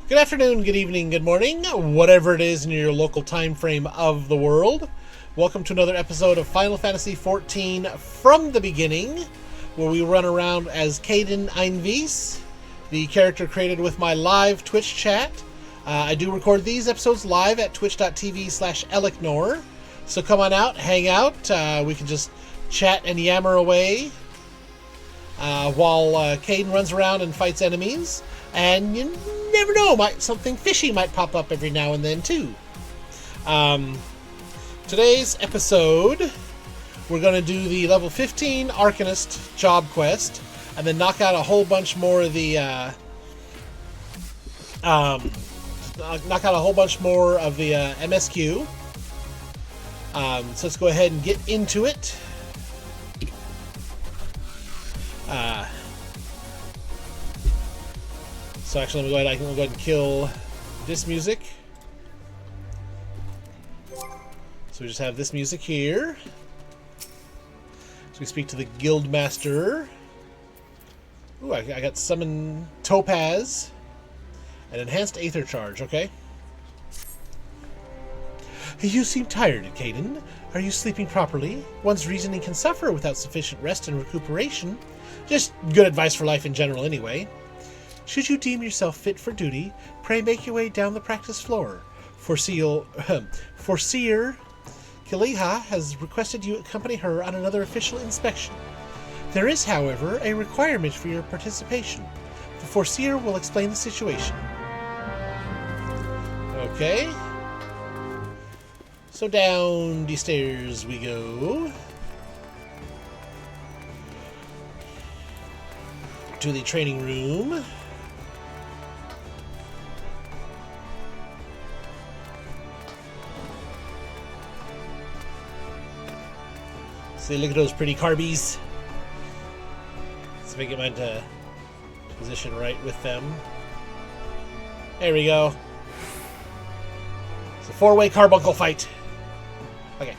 Good afternoon, good evening, good morning, whatever it is in your local time frame of the world. Welcome to another episode of Final Fantasy XIV from the beginning, where we run around as Caden Einvies, the character created with my live Twitch chat. I do record these episodes live at twitch.tv/Elecnor, so come on out, hang out, we can just chat and yammer away while Caden runs around and fights enemies. And you never know, something fishy might pop up every now and then, too. Today's episode, we're going to do the level 15 Arcanist job quest, and then knock out a whole bunch more of the, MSQ. So let's go ahead and get into it. So actually, I can go ahead and kill this music. So we just have this music here. So we speak to the guild master. Ooh, I got summon Topaz and enhanced Aether charge. Okay. You seem tired, Caden. Are you sleeping properly? One's reasoning can suffer without sufficient rest and recuperation. Just good advice for life in general, anyway. Should you deem yourself fit for duty, pray make your way down the practice floor. Foreseer Kiliha has requested you accompany her on another official inspection. There is, however, a requirement for your participation. The Foreseer will explain the situation. Okay. So down the stairs we go. To the training room. See, look at those pretty carbies. Let's see if I get mine to position right with them. There we go. It's a four-way carbuncle fight. Okay.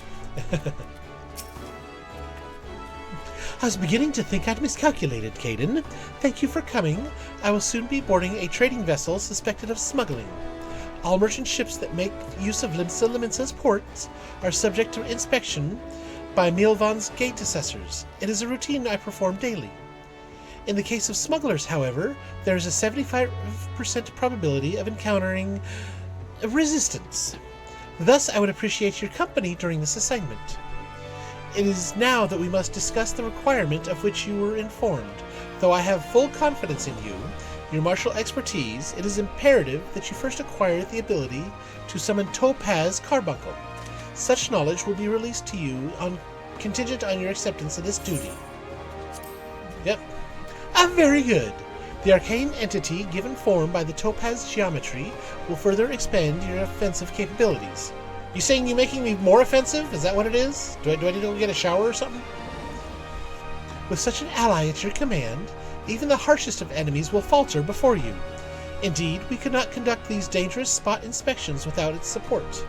I was beginning to think I'd miscalculated, Caden. Thank you for coming. I will soon be boarding a trading vessel suspected of smuggling. All merchant ships that make use of Liminsa's ports are subject to inspection by Milvan's gate assessors. It is a routine I perform daily. In the case of smugglers, however, there is a 75% probability of encountering resistance. Thus, I would appreciate your company during this assignment. It is now that we must discuss the requirement of which you were informed. Though I have full confidence in you, your martial expertise, it is imperative that you first acquire the ability to summon Topaz Carbuncle. Such knowledge will be released to you contingent on your acceptance of this duty. Yep. Very good. The arcane entity given form by the Topaz geometry will further expand your offensive capabilities. You saying you're making me more offensive? Is that what it is? Do I need to go get a shower or something? With such an ally at your command, even the harshest of enemies will falter before you. Indeed, we could not conduct these dangerous spot inspections without its support.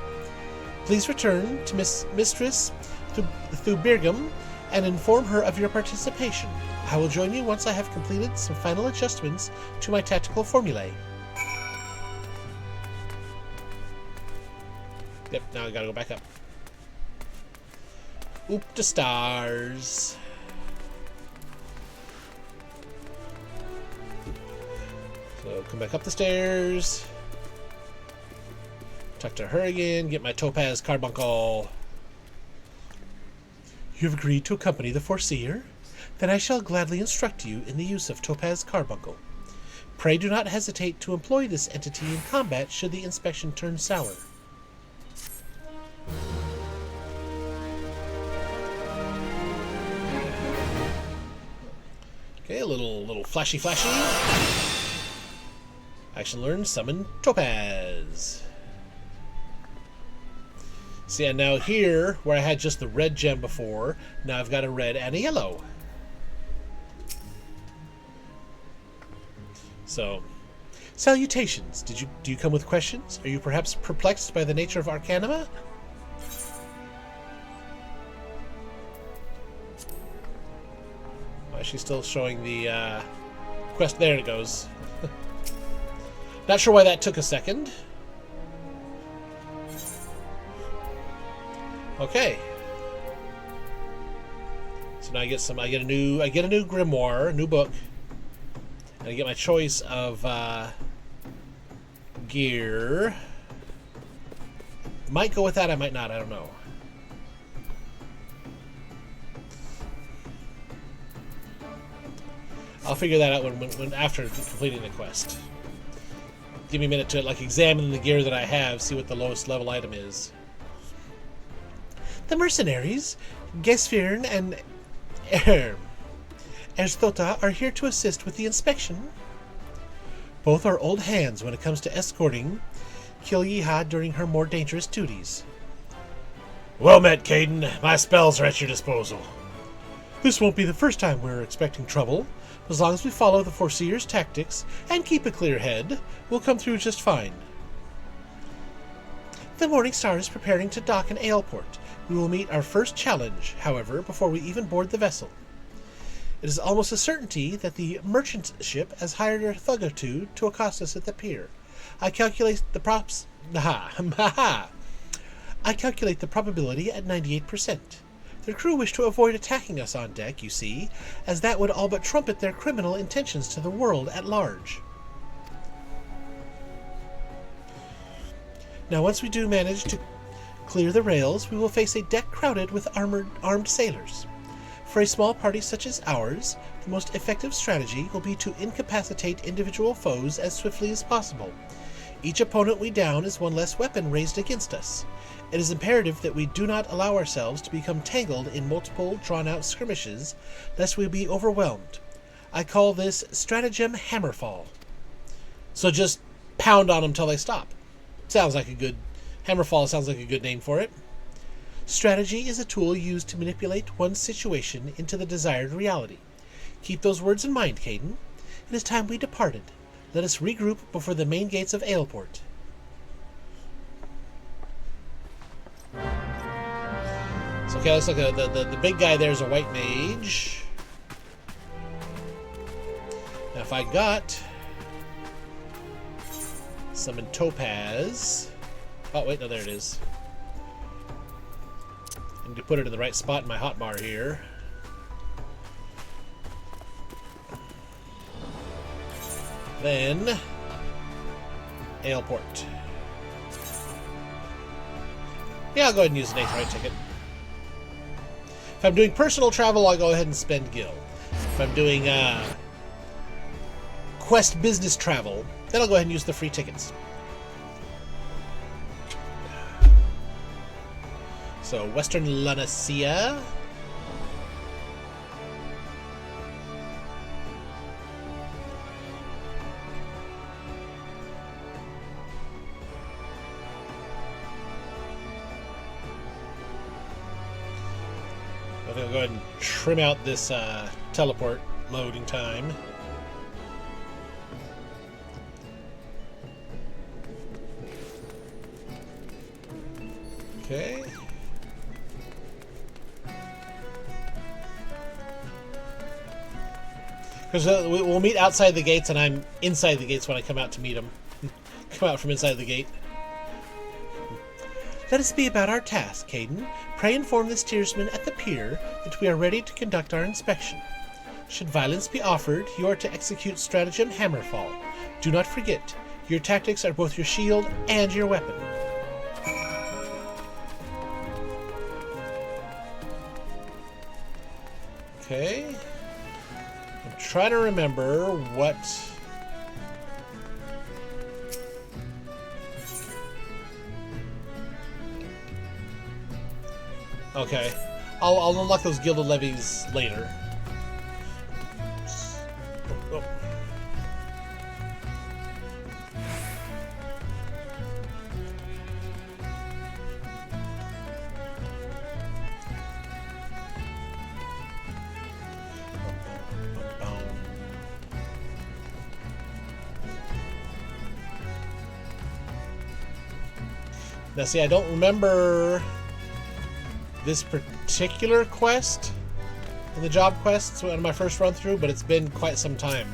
Please return to Mistress Thubirgum and inform her of your participation. I will join you once I have completed some final adjustments to my tactical formulae. Yep, now I gotta go back up. Oop to stars. So come back up the stairs. Talk to her again, get my Topaz Carbuncle. You have agreed to accompany the Foreseer? Then I shall gladly instruct you in the use of Topaz Carbuncle. Pray do not hesitate to employ this entity in combat should the inspection turn sour. Okay, a little flashy. Action learned, summon Topaz. See, and now here, where I had just the red gem before, now I've got a red and a yellow. So, salutations. Do you come with questions? Are you perhaps perplexed by the nature of Arcanima? Why is she still showing the quest? There it goes. Not sure why that took a second. Okay. So now I get a new grimoire, a new book. And I get my choice of gear. Might go with that, I might not, I don't know. I'll figure that out when after completing the quest. Give me a minute to examine the gear that I have, see what the lowest level item is. The mercenaries, Gesfirn and Erzthota, are here to assist with the inspection. Both are old hands when it comes to escorting Kilyiha during her more dangerous duties. Well met, Caden. My spells are at your disposal. This won't be the first time we're expecting trouble. As long as we follow the Foreseer's tactics and keep a clear head, we'll come through just fine. The Morning Star is preparing to dock in Aleport. We will meet our first challenge, however, before we even board the vessel. It is almost a certainty that the merchant ship has hired a thug or two to accost us at the pier. I calculate the probability at 98%. Their crew wish to avoid attacking us on deck, you see, as that would all but trumpet their criminal intentions to the world at large. Now, once we do manage to clear the rails, we will face a deck crowded with armed sailors. For a small party such as ours, the most effective strategy will be to incapacitate individual foes as swiftly as possible. Each opponent we down is one less weapon raised against us. It is imperative that we do not allow ourselves to become tangled in multiple drawn-out skirmishes, lest we be overwhelmed. I call this stratagem hammerfall. So just pound on them till they stop. Hammerfall sounds like a good name for it. Strategy is a tool used to manipulate one's situation into the desired reality. Keep those words in mind, Caden. It is time we departed. Let us regroup before the main gates of Aleport. So, okay, looks like the big guy there is a white mage. Now, if I got summon Topaz. Oh, wait, no, there it is. I need to put it in the right spot in my hotbar here. Then, Aleport. Yeah, I'll go ahead and use an Aetheryte ticket. If I'm doing personal travel, I'll go ahead and spend gil. If I'm doing quest business travel, then I'll go ahead and use the free tickets. So, Western Lunacia. I think I'll go ahead and trim out this teleport loading time. Okay. Because we'll meet outside the gates, and I'm inside the gates when I come out to meet them. Come out from inside the gate. Let us be about our task, Caden. Pray inform the steersman at the pier that we are ready to conduct our inspection. Should violence be offered, you are to execute stratagem hammerfall. Do not forget, your tactics are both your shield and your weapon. Okay. I'm trying to remember what... Okay. I'll unlock those gilded levies later. Oh. Now, see, I don't remember this particular quest in the job quests on my first run through, but it's been quite some time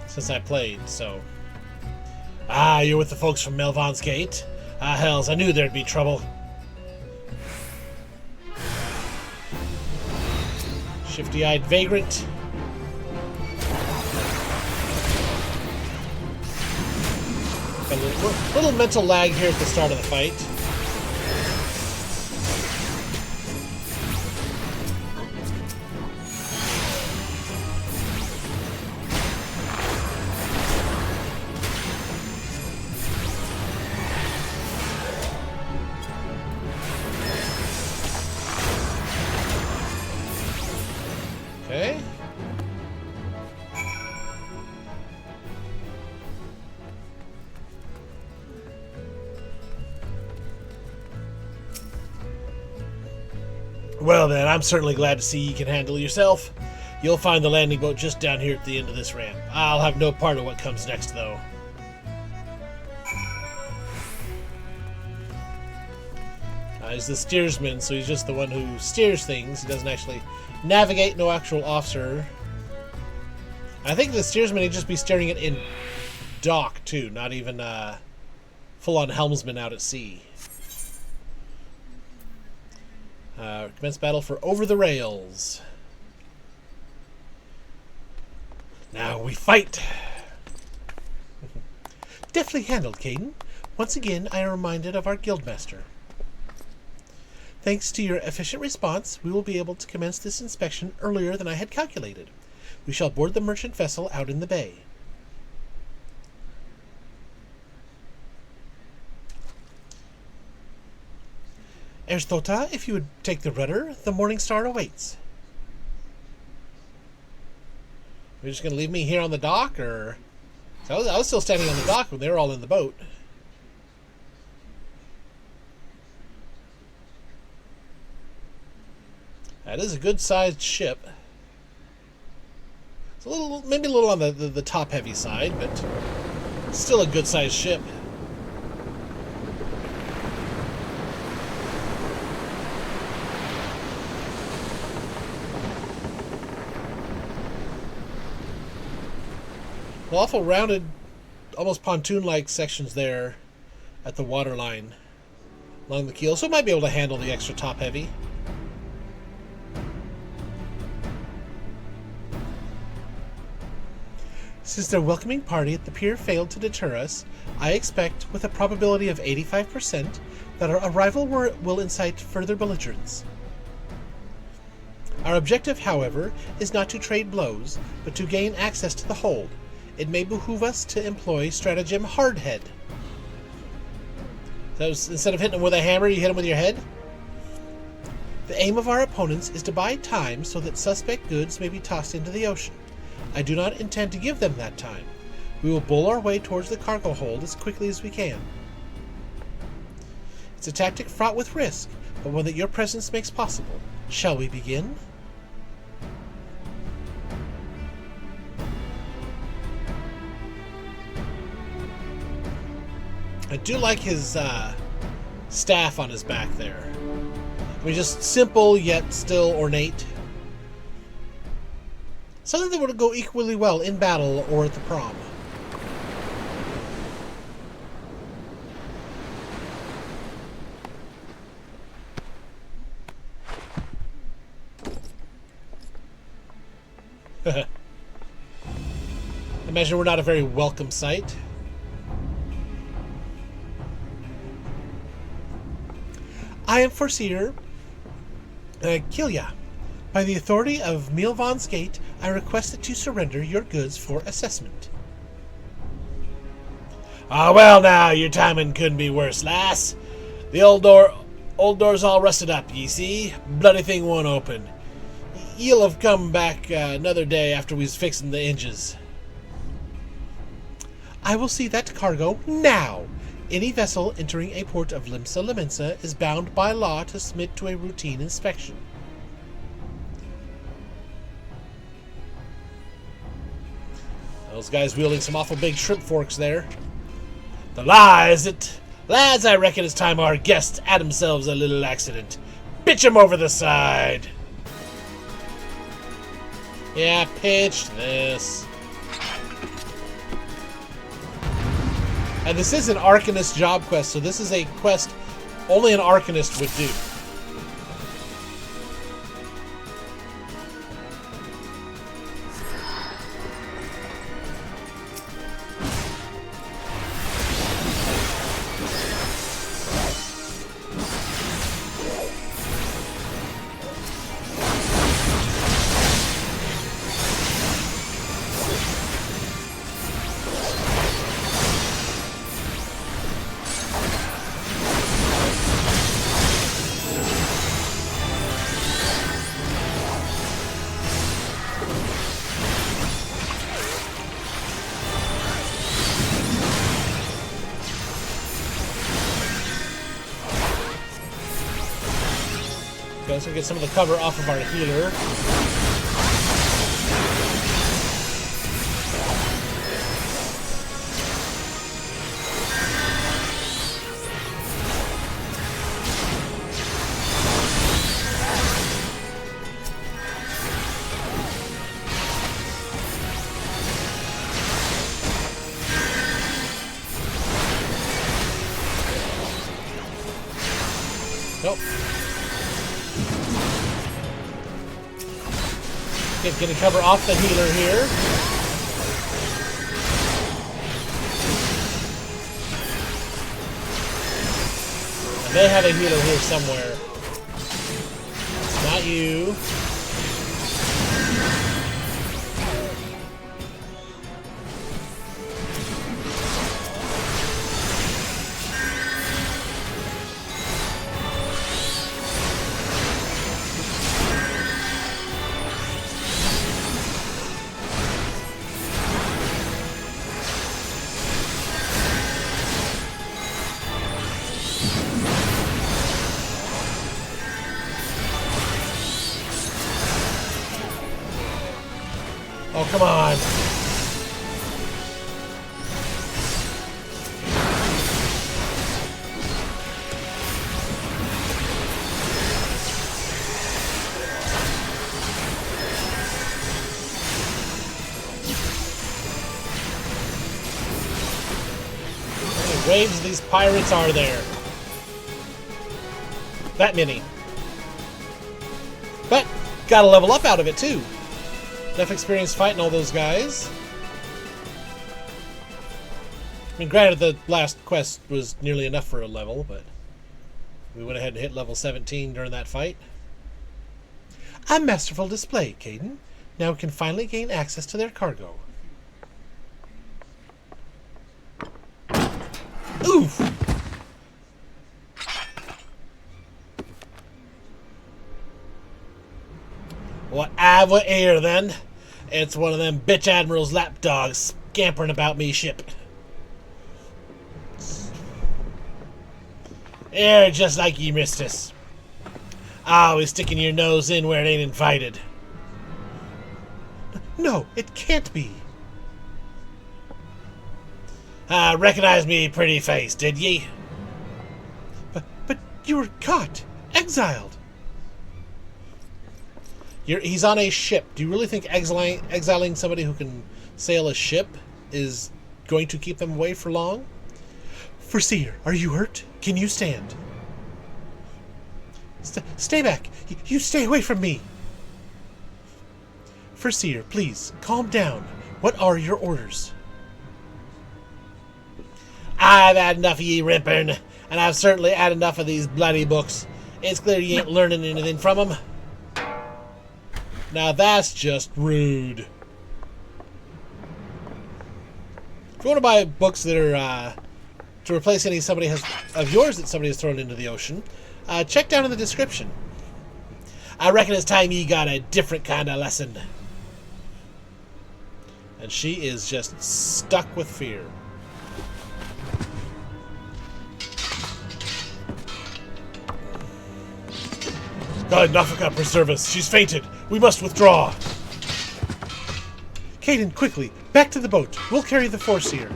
since I played, so Ah, you're with the folks from Melvon's Gate? Ah, hells, I knew there'd be trouble. Shifty-eyed vagrant. Got a little mental lag here at the start of the fight. Okay. Well then, I'm certainly glad to see you can handle yourself. You'll find the landing boat just down here at the end of this ramp. I'll have no part of what comes next, though. He's the steersman, so he's just the one who steers things. He doesn't actually navigate, no actual officer. I think the steersman, he'd just be steering it in dock, too. Not even full-on helmsman out at sea. Commence battle for Over the Rails. Now we fight! Deftly handled, Caden. Once again, I am reminded of our guildmaster. Thanks to your efficient response, we will be able to commence this inspection earlier than I had calculated. We shall board the merchant vessel out in the bay. Erzthota, if you would take the rudder, the Morning Star awaits. You're just going to leave me here on the dock, or... I was still standing on the dock when they were all in the boat. That is a good-sized ship. It's a little, maybe a little on the top-heavy side, but still a good-sized ship. Awful rounded, almost pontoon-like sections there at the waterline along the keel, so it might be able to handle the extra top-heavy. Since their welcoming party at the pier failed to deter us, I expect, with a probability of 85%, that our arrival will incite further belligerence. Our objective, however, is not to trade blows, but to gain access to the hold. It may behoove us to employ stratagem Hardhead. So instead of hitting them with a hammer, you hit them with your head? The aim of our opponents is to buy time so that suspect goods may be tossed into the ocean. I do not intend to give them that time. We will bull our way towards the cargo hold as quickly as we can. It's a tactic fraught with risk, but one that your presence makes possible. Shall we begin? I do like his staff on his back there. I mean, just simple yet still ornate. Something that would go equally well in battle or at the prom. Imagine we're not a very welcome sight. I am Foreseer Kilya. By the authority of Melvon's Gate, I request that you surrender your goods for assessment. Ah, well now, your timing couldn't be worse, lass. The old door's all rusted up, ye see. Bloody thing won't open. You'll have come back another day after we's fixing the hinges. I will see that cargo now. Any vessel entering a port of Limsa Limensa is bound by law to submit to a routine inspection. Those guys wielding some awful big shrimp forks there. The law, is it? Lads, I reckon it's time our guests had themselves a little accident. Pitch 'em over the side. Yeah, pitch this. And this is an Arcanist job quest, so this is a quest only an Arcanist would do. Okay, so we get some of the cover off of our healer. Nope. Gonna cover off the healer here. And they have a healer here somewhere. It's not you. Oh, come on. How many waves of these pirates are there? That many. But, got a level up out of it, too. Enough experience fighting all those guys. I mean, granted, the last quest was nearly enough for a level, but we went ahead and hit level 17 during that fight. A masterful display, Caden. Now we can finally gain access to their cargo. Oof! What air then? It's one of them bitch admiral's lapdogs scampering about me ship. Air just like ye, mistress. Always sticking your nose in where it ain't invited. No, it can't be. Recognize me pretty face, did ye? But you were caught, exiled. He's on a ship. Do you really think exiling somebody who can sail a ship is going to keep them away for long? Foreseer, are you hurt? Can you stand? Stay back. You stay away from me. Foreseer, please, calm down. What are your orders? I've had enough of ye ripping, and I've certainly had enough of these bloody books. It's clear you ain't learning anything from them. Now that's just rude. If you want to buy books that are to replace any of yours that somebody has thrown into the ocean, check down in the description. I reckon it's time you got a different kind of lesson. And she is just stuck with fear. God, Nafika, preserve us. She's fainted. We must withdraw. Caden, quickly, back to the boat. We'll carry the Foreseer.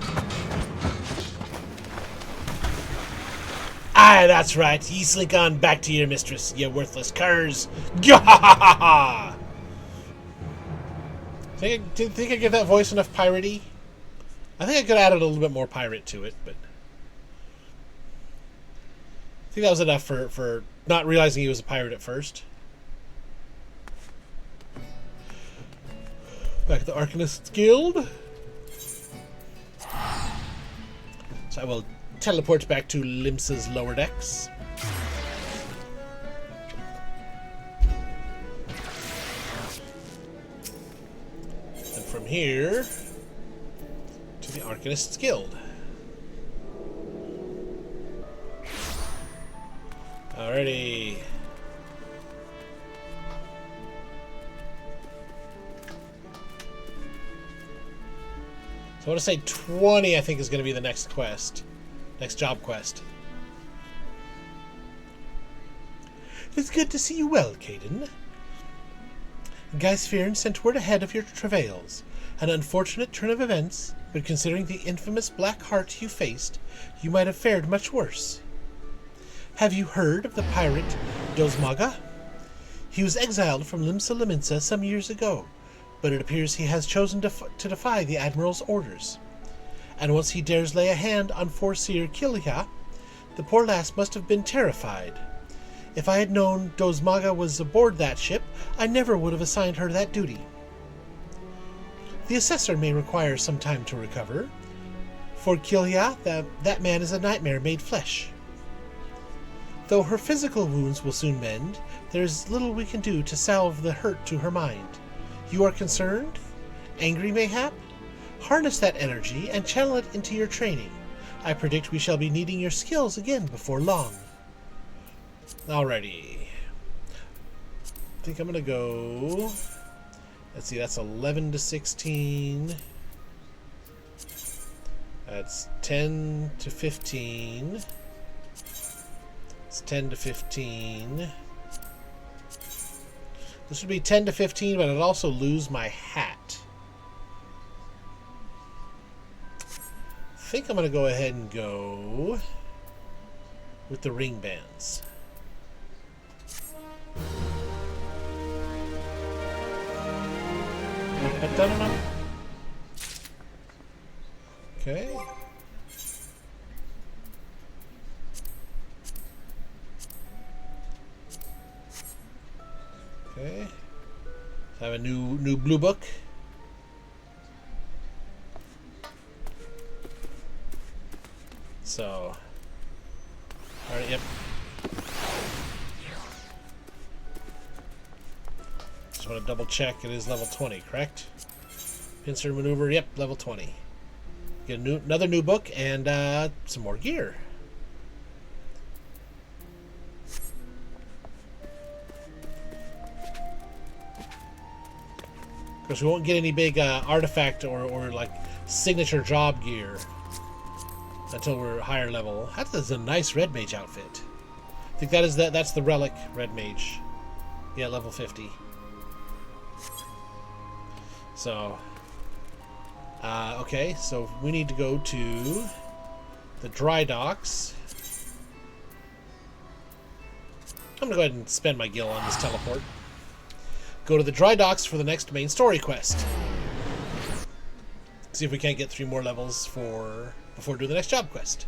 Aye, that's right. Ye slink on back to your mistress, you worthless curs. Think I give that voice enough piratey? I think I could have added a little bit more pirate to it, but I think that was enough for not realizing he was a pirate at first. Back at the Arcanist Guild. So I will teleport back to Limsa's lower decks. And from here to the Arcanist's Guild. Alrighty. So I want to say 20, I think, is going to be the next quest. Next job quest. It's good to see you well, Caden. Gaispherin sent word ahead of your travails. An unfortunate turn of events, but considering the infamous black heart you faced, you might have fared much worse. Have you heard of the pirate Dozmaga? He was exiled from Limsa Liminsa some years ago, but it appears he has chosen to defy the Admiral's orders. And once he dares lay a hand on Foreseer Kilya, the poor lass must have been terrified. If I had known Dozmaga was aboard that ship, I never would have assigned her that duty. The assessor may require some time to recover. For Kilya, that man is a nightmare made flesh. Though her physical wounds will soon mend, there is little we can do to salve the hurt to her mind. You are concerned? Angry, mayhap? Harness that energy and channel it into your training. I predict we shall be needing your skills again before long. Alrighty. I think I'm going to go... Let's see, that's 11 to 16. That's 10 to 15. It's 10 to 15. This would be 10 to 15, but I'd also lose my hat. I think I'm going to go ahead and go with the ring bands. Okay. Okay. So I have a new blue book. So, alright, yep. Just want to double check it is level 20, correct? Pincer maneuver, yep, level 20. Get another new book and some more gear. Of course, we won't get any big artifact or like signature job gear until we're higher level. That is a nice red mage outfit. I think that's the relic red mage. Yeah, level 50. So, okay, so we need to go to the dry docks. I'm gonna go ahead and spend my gil on this teleport. Go to the dry docks for the next main story quest. See if we can't get 3 more levels before doing the next job quest.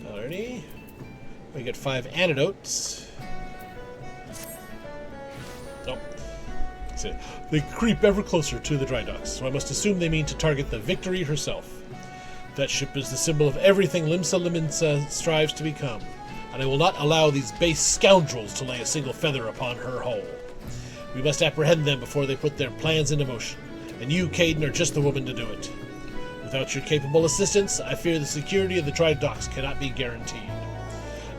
Alrighty. We get 5 antidotes. Nope. They creep ever closer to the dry docks, so I must assume they mean to target the Victory herself. That ship is the symbol of everything Limsa Liminsa strives to become, and I will not allow these base scoundrels to lay a single feather upon her hull. We must apprehend them before they put their plans into motion, and you, Caden, are just the woman to do it. Without your capable assistance, I fear the security of the dry docks cannot be guaranteed.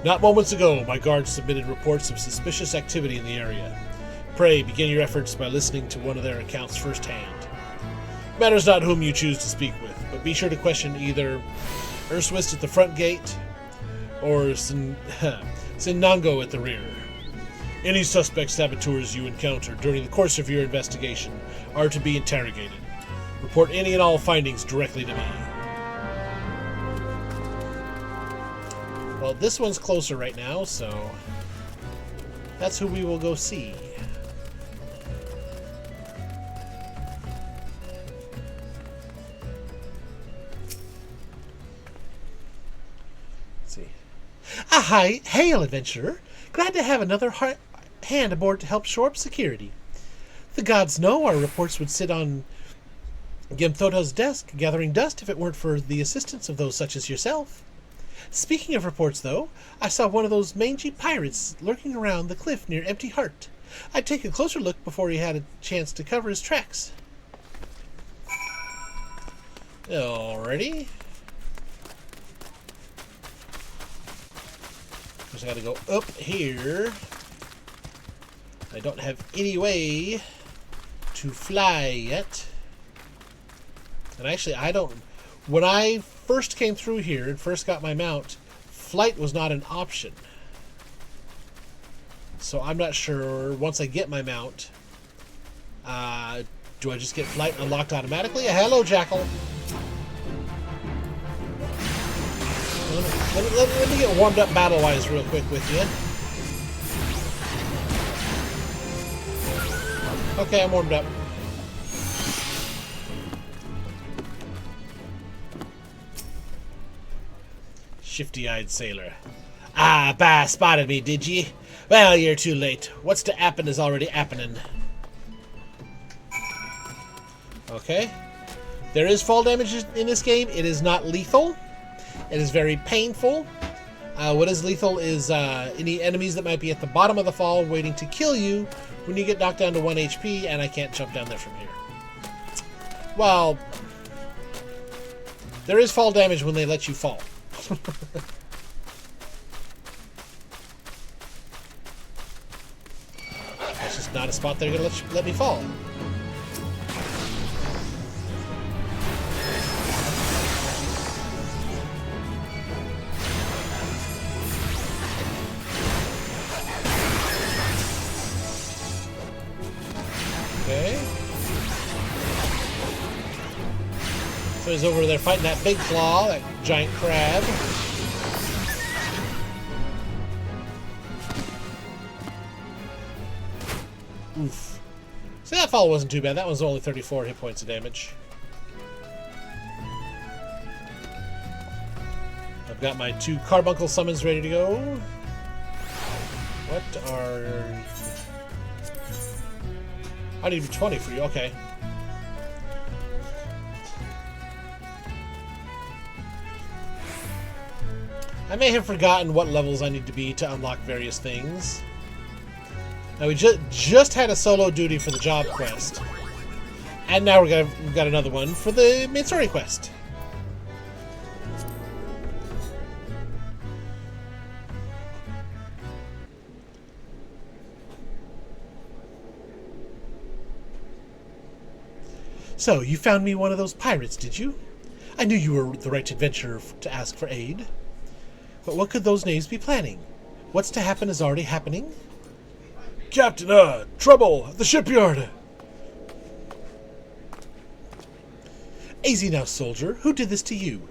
Not moments ago, my guards submitted reports of suspicious activity in the area. Pray, begin your efforts by listening to one of their accounts firsthand. Matters not whom you choose to speak with, but be sure to question either Urswist at the front gate or Sinango at the rear. Any suspect saboteurs you encounter during the course of your investigation are to be interrogated. Report any and all findings directly to me. Well, this one's closer right now, so that's who we will go see. Let's see. Ah, hi, hail, adventurer. Glad to have another hand aboard to help shore up security. The gods know our reports would sit on Gimthota's desk, gathering dust if it weren't for the assistance of those such as yourself. Speaking of reports, though, I saw one of those mangy pirates lurking around the cliff near Empty Heart. I'd take a closer look before he had a chance to cover his tracks. Alrighty. Just gotta go up here. I don't have any way to fly yet. And actually, I don't... When I first came through here and first got my mount, flight was not an option. So I'm not sure, once I get my mount, do I just get flight unlocked automatically? Hello, Jackal. Let me get warmed up battle-wise real quick with you. Okay, I'm warmed up. Shifty-eyed sailor. Ah, bah, spotted me, did ye? Well, you're too late. What's to happen is already happening. Okay. There is fall damage in this game. It is not lethal. It is very painful. What is lethal is any enemies that might be at the bottom of the fall waiting to kill you when you get knocked down to 1 HP, and I can't jump down there from here. Well, there is fall damage when they let you fall. That's just not a spot they're going to let me fall. Okay. So he's over there fighting that big claw, that giant crab. Oof. See, that fall wasn't too bad. That one's only 34 hit points of damage. I've got my 2 carbuncle summons ready to go. What are... I need 20 for you. Okay. I may have forgotten what levels I need to be to unlock various things. Now we just had a solo duty for the job quest, and now we've got another one for the main story quest. So, you found me one of those pirates, did you? I knew you were the right adventurer to ask for aid. But what could those knaves be planning? What's to happen is already happening? Captain, trouble at the shipyard. Easy now, soldier. Who did this to you?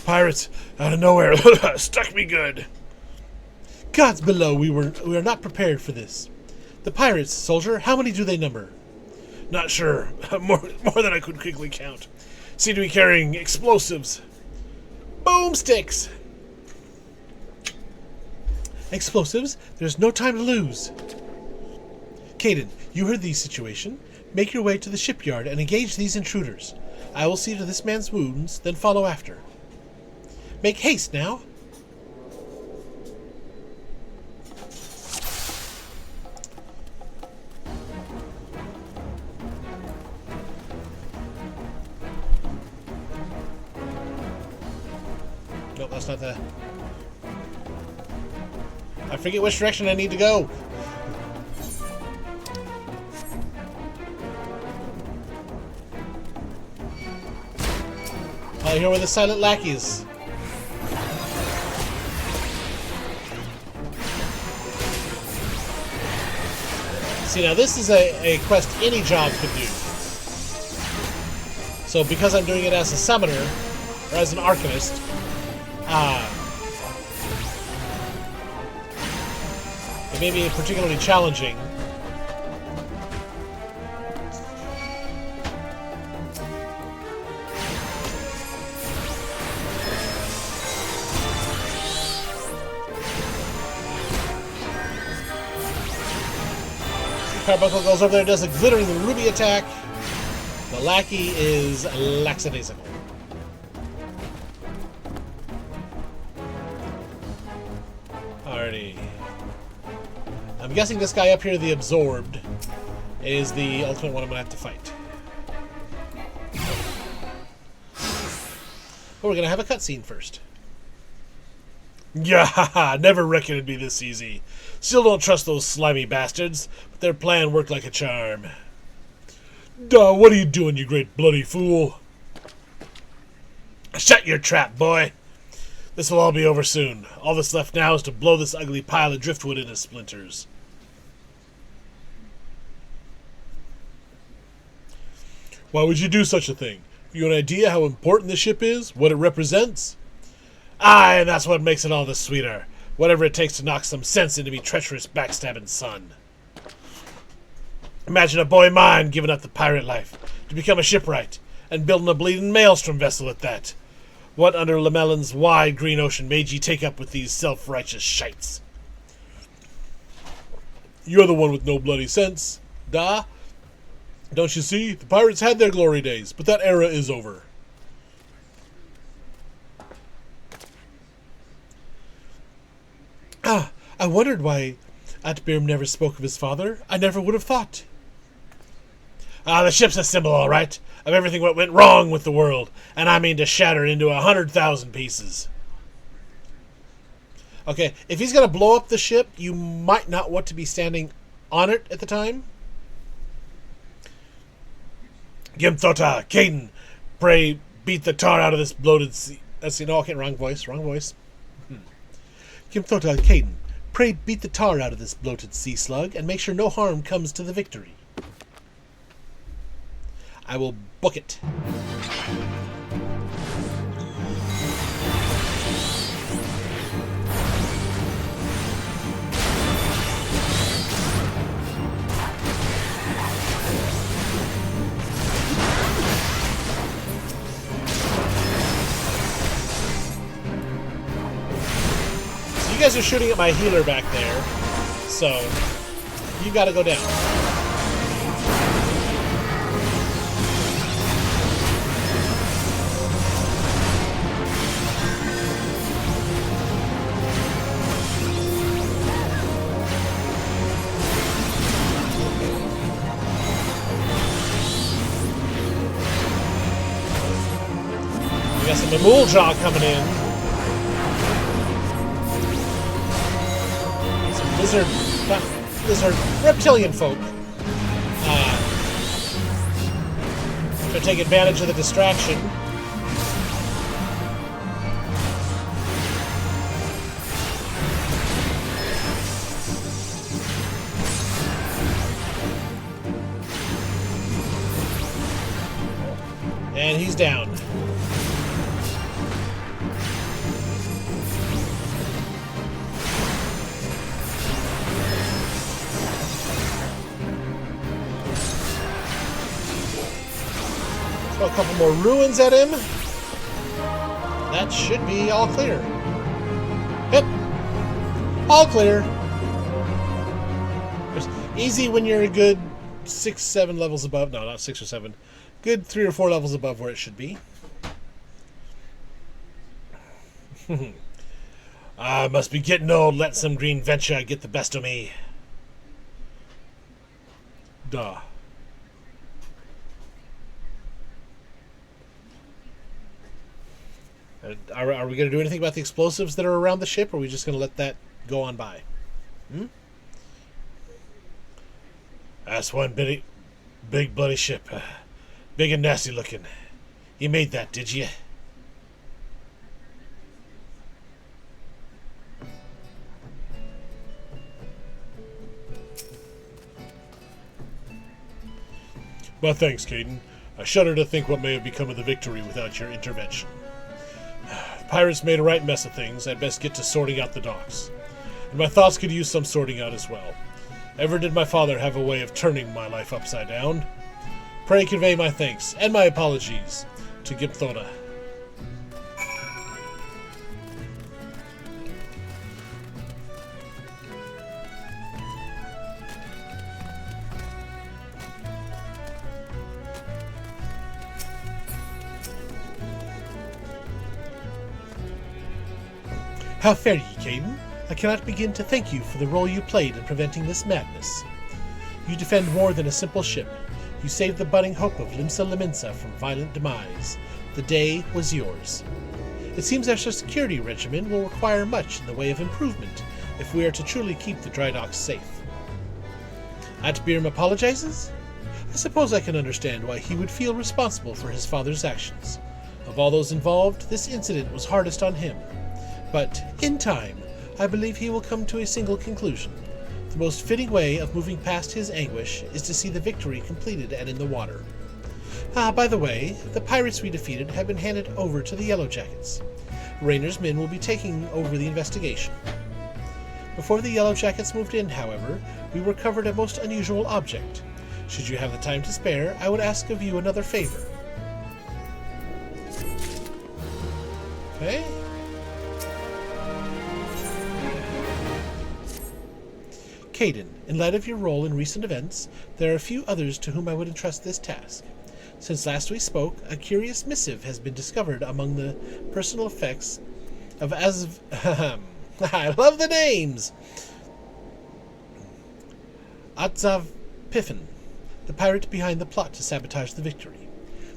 Pirates, out of nowhere, stuck me good. Gods below, we are not prepared for this. The pirates, soldier, how many do they number? Not sure. More than I could quickly count. Seem to be carrying explosives. Boomsticks! Explosives? There's no time to lose. Caden, you heard the situation. Make your way to the shipyard and engage these intruders. I will see to this man's wounds, then follow after. Make haste now. Nope, that's not the... I forget which direction I need to go. Oh, here were the silent lackeys. See, now this is a quest any job could do. So because I'm doing it as a summoner, or as an Arcanist, maybe particularly challenging. Carbuncle goes over there, does a glittering ruby attack. The lackey is lackadaisical. Alrighty. I'm guessing this guy up here, the Absorbed, is the ultimate one I'm going to have to fight. But we're going to have a cutscene first. Yeah, never reckoned it'd be this easy. Still don't trust those slimy bastards, but their plan worked like a charm. Duh, what are you doing, you great bloody fool? Shut your trap, boy. This will all be over soon. All that's left now is to blow this ugly pile of driftwood into splinters. Why would you do such a thing? Have you an idea how important this ship is? What it represents? Aye, and that's what makes it all the sweeter. Whatever it takes to knock some sense into me treacherous backstabbing son. Imagine a boy mine giving up the pirate life to become a shipwright and building a bleeding maelstrom vessel at that. What under Lamellan's wide green ocean made ye take up with these self-righteous shites? You're the one with no bloody sense. Da? Don't you see? The pirates had their glory days, but that era is over. Ah, I wondered why Atbirm never spoke of his father. I never would have thought. Ah, the ship's a symbol, all right, of everything what went wrong with the world, and I mean to shatter it into 100,000 pieces. Okay, if he's going to blow up the ship, you might not want to be standing on it at the time. Gimthota, Caden, pray beat the tar out of this bloated sea. No, okay, wrong voice. Gimthota, Caden, pray beat the tar out of this bloated sea slug and make sure no harm comes to the Victory. I will book it. So you guys are shooting at my healer back there, so you gotta go down. Got some Muljaw coming in. Some lizard reptilian folk. To take advantage of the distraction. And he's down. A couple more ruins at him. That should be all clear. Yep. All clear. It's easy when you're a good 6-7 levels above. No, not 6 or 7. Good 3 or 4 levels above where it should be. I must be getting old. Let some green venture get the best of me. Duh. Are we going to do anything about the explosives that are around the ship, or are we just going to let that go on by? That's one big bloody ship. Big and nasty looking. You made that, did you? Well, thanks, Caden. I shudder to think what may have become of the Victory without your intervention. Pirates made a right mess of things. I'd best get to sorting out the docks. and my thoughts could use some sorting out as well. Ever did my father have a way of turning my life upside down? Pray convey my thanks and my apologies to Gipthona. How fare ye, Caden? I cannot begin to thank you for the role you played in preventing this madness. You defend more than a simple ship. You saved the budding hope of Limsa Liminsa from violent demise. The day was yours. It seems our security regimen will require much in the way of improvement if we are to truly keep the dry docks safe. Atbirm apologizes? I suppose I can understand why he would feel responsible for his father's actions. Of all those involved, this incident was hardest on him. But, in time, I believe he will come to a single conclusion. The most fitting way of moving past his anguish is to see the victory completed and in the water. By the way, the pirates we defeated have been handed over to the Yellow Jackets. Raynor's men will be taking over the investigation. Before the Yellow Jackets moved in, however, we recovered a most unusual object. Should you have the time to spare, I would ask of you another favor. Okay. Caden, in light of your role in recent events, there are a few others to whom I would entrust this task. Since last we spoke, a curious missive has been discovered among the personal effects of I love the names! Atzav Piffin, the pirate behind the plot to sabotage the victory.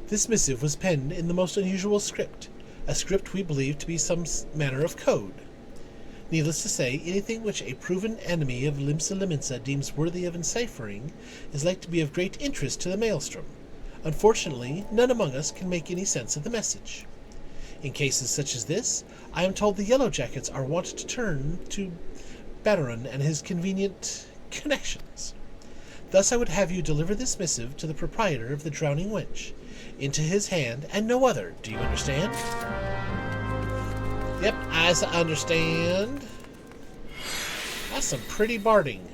This missive was penned in the most unusual script, a script we believe to be some manner of code. Needless to say, anything which a proven enemy of Limsa Liminsa deems worthy of enciphering is like to be of great interest to the Maelstrom. Unfortunately, none among us can make any sense of the message. In cases such as this, I am told the Yellow Jackets are wont to turn to Bateron and his convenient connections. Thus I would have you deliver this missive to the proprietor of the Drowning Wench, into his hand and no other. Do you understand? Yep, I understand. That's some pretty barding.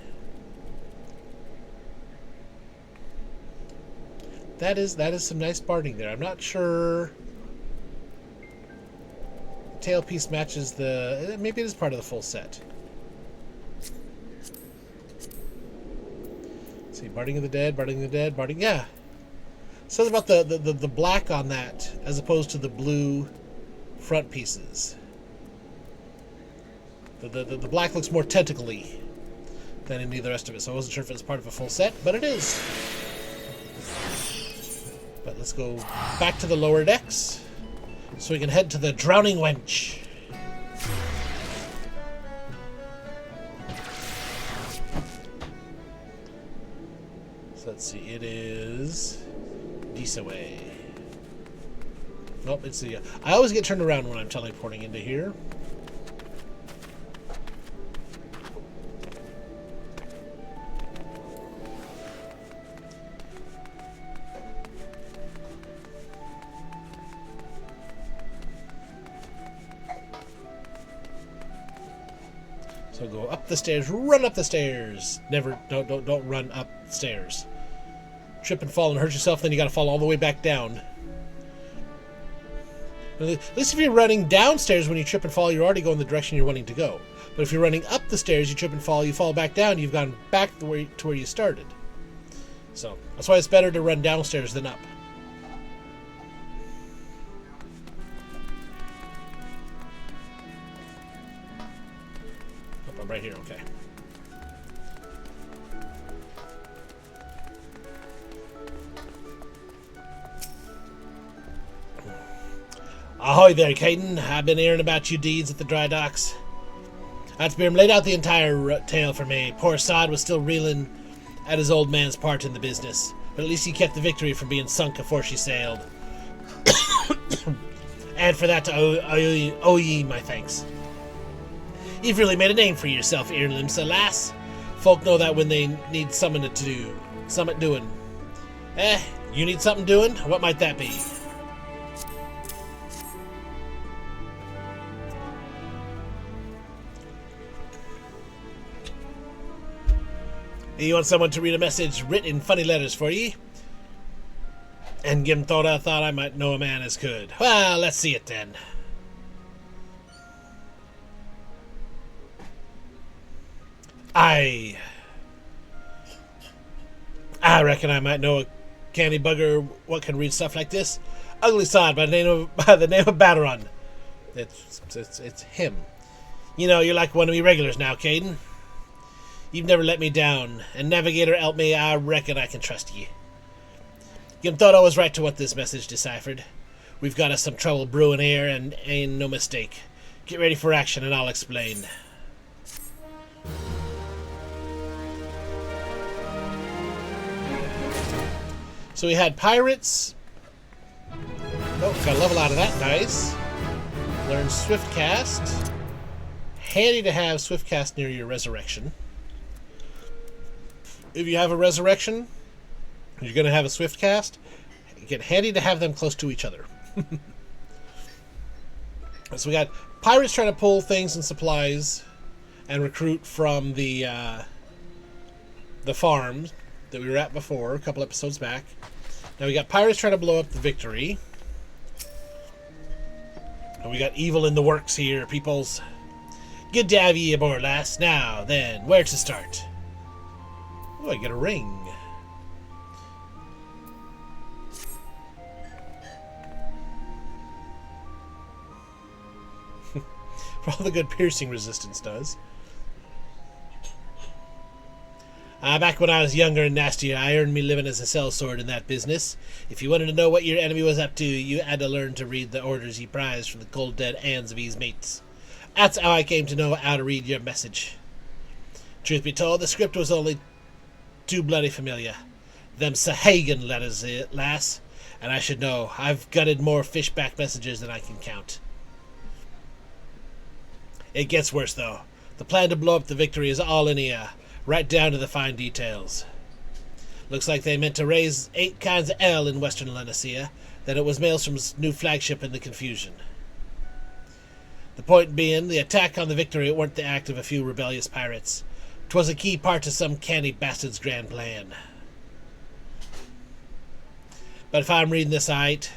That is some nice barding there. I'm not sure the tailpiece matches the... Maybe it is part of the full set. Let's see, barding of the dead, barding of the dead, barding... Yeah. Something about the black on that as opposed to the blue front pieces. The black looks more tentacly than any of the rest of it, so I wasn't sure if it was part of a full set, but it is. But let's go back to the lower decks so we can head to the Drowning Wench. So let's see, it is Disaway. Nope, it's the... I always get turned around when I'm teleporting into here. So go up the stairs, run up the stairs. Never, don't run up stairs. Trip and fall and hurt yourself, then you gotta fall all the way back down. At least if you're running downstairs when you trip and fall, you're already going the direction you're wanting to go. But if you're running up the stairs, you trip and fall, you fall back down, you've gone back to where you started. So, that's why it's better to run downstairs than up. I'm right here, okay. Ahoy there, Caden. I've been hearing about your deeds at the dry docks. Atbirm laid out the entire tale for me. Poor Sod was still reeling at his old man's part in the business, but at least he kept the victory from being sunk before she sailed. And for that to owe ye my thanks. You've really made a name for yourself, Limsa, lass. Folk know that when they need something to do. Something doing. You need something doing? What might that be? You want someone to read a message written in funny letters for ye? And Gim thought I might know a man as could. Well, let's see it then. I reckon I might know a candy bugger what can read stuff like this. Ugly sod by the name of Battaron. It's him. You know, you're like one of me regulars now, Caden. You've never let me down, and Navigator helped me. I reckon I can trust ye. Gim thought I was right to what this message deciphered. We've got us some trouble brewing here, and ain't no mistake. Get ready for action, and I'll explain. So we had pirates. Oh, got a level out of that. Nice. Learn Swiftcast. Handy to have Swiftcast near your resurrection. If you have a resurrection, you're going to have a Swiftcast. Get handy to have them close to each other. So we got pirates trying to pull things and supplies and recruit from the farm that we were at before, a couple episodes back. Now we got pirates trying to blow up the Victory. And we got evil in the works here, peoples. Good to have ye aboard, lass. Now, then, where to start? Oh, I get a ring. For all the good piercing resistance does. Back when I was younger and nastier, I earned me living as a sellsword in that business. If you wanted to know what your enemy was up to, you had to learn to read the orders he prized from the cold dead hands of his mates. That's how I came to know how to read your message. Truth be told, the script was only too bloody familiar. Them Sahagan letters, lass. And I should know, I've gutted more fishback messages than I can count. It gets worse, though. The plan to blow up the Victory is all in here, right down to the fine details. Looks like they meant to raise 8 kinds of L in western Lenacia, then it was Maelstrom's new flagship in the confusion. The point being, the attack on the Victory weren't the act of a few rebellious pirates. 'Twas a key part to some canny bastard's grand plan. But if I'm reading this right,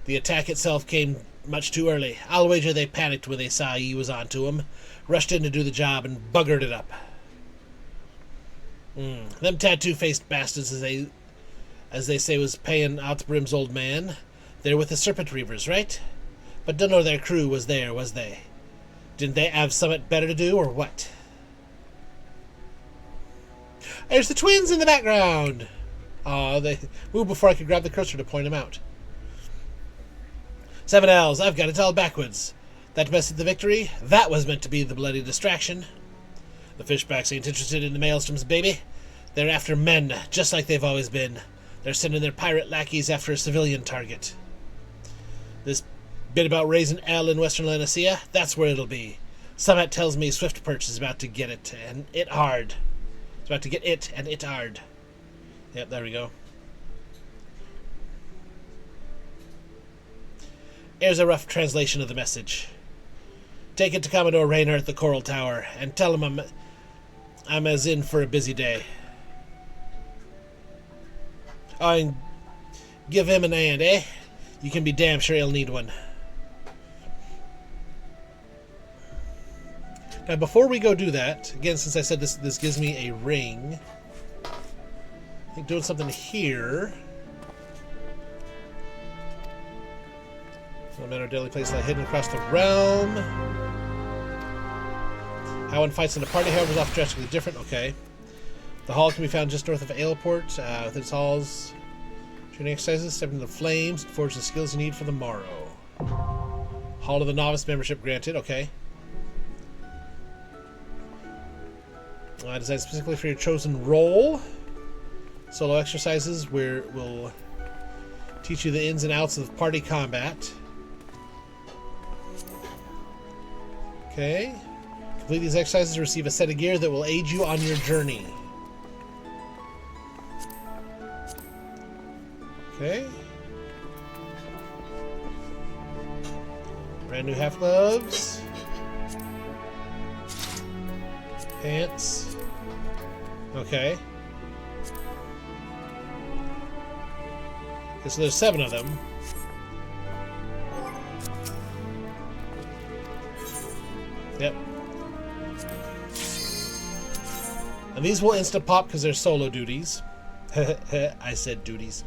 the attack itself came much too early. I'll wager they panicked when they saw ye was onto 'em, rushed in to do the job, and buggered it up. Them tattoo-faced bastards, as they say, was paying Outbrim's old man. They're with the Serpent Reavers, right? But dunno their crew was there, was they? Didn't they have something better to do, or what? There's the twins in the background! Aw, they moved before I could grab the cursor to point them out. 7 L's, I've got it all backwards. That mess at the Victory, that was meant to be the bloody distraction. The fishbacks ain't interested in the Maelstroms, baby. They're after men, just like they've always been. They're sending their pirate lackeys after a civilian target. This bit about raising L in western Lenacia, that's where it'll be. Summit tells me Swift Perch is about to get it, and it hard. It's about to get it, and it hard. Yep, there we go. Here's a rough translation of the message. Take it to Commodore Raynor at the Coral Tower, and tell him I'm as in for a busy day. Oh, and give him an hand, eh? You can be damn sure he'll need one. Now, before we go do that, again, since I said this gives me a ring, I think doing something here. No matter daily place like hidden across the realm. How one fights in a party, however, is often drastically different. Okay. The hall can be found just north of Aleport. Within its halls, training exercises, step into the flames, and forge the skills you need for the morrow. Hall of the Novice membership granted. Okay. Designed specifically for your chosen role. Solo exercises where we'll teach you the ins and outs of party combat. Okay. Complete these exercises to receive a set of gear that will aid you on your journey. Okay. Brand new half gloves. Pants. Okay. Okay, so there's 7 of them. Yep. And these will insta-pop because they're solo duties. I said duties.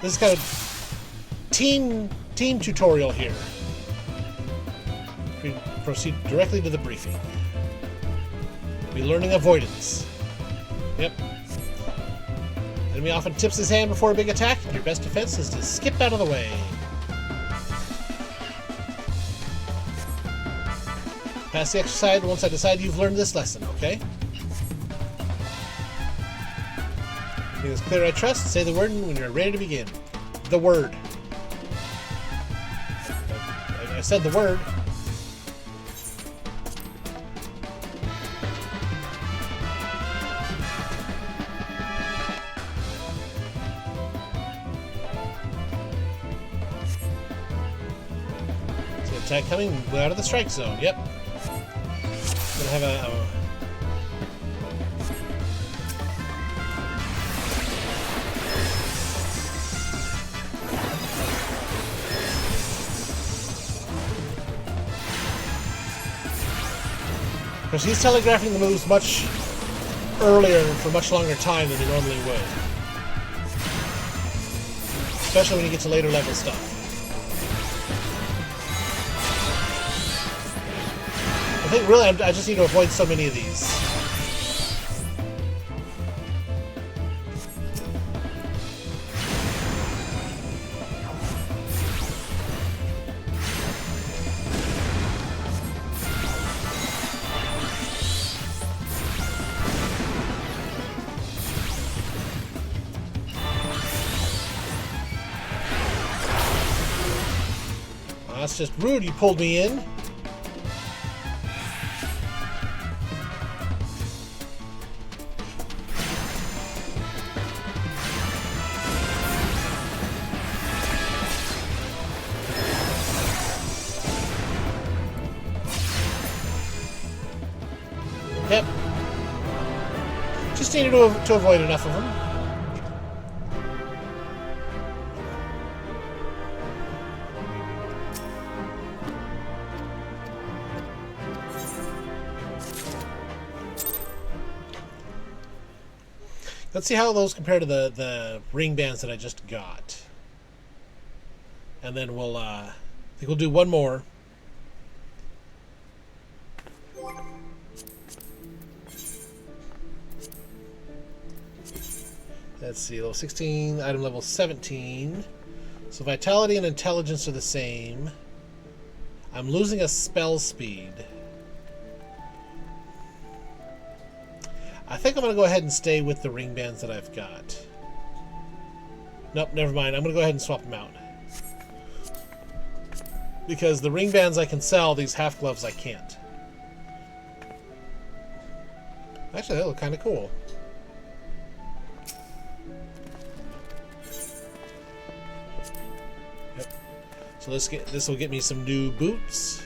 This is kind of team tutorial here. We proceed directly to the briefing. We're learning avoidance. Yep. Enemy often tips his hand before a big attack. Your best defense is to skip out of the way. Pass the exercise once I decide you've learned this lesson, okay? Everything is clear, I trust. Say the word when you're ready to begin. The word. I said the word. So attack coming, move out of the strike zone. Yep. Gonna have a because he's telegraphing the moves much earlier for much longer time than he normally would. Especially when you get to later level stuff. I think really I just need to avoid so many of these. That's just rude, you pulled me in. Yep. Just needed to avoid enough of them. Let's see how those compare to the ring bands that I just got. And then we'll, I think we'll do one more. Let's see, level 16, item level 17. So vitality and intelligence are the same. I'm losing a spell speed. I think I'm going to go ahead and stay with the ring bands that I've got. Nope, never mind. I'm going to go ahead and swap them out. Because the ring bands I can sell, these half gloves I can't. Actually, they look kind of cool. Yep. So this will get me some new boots.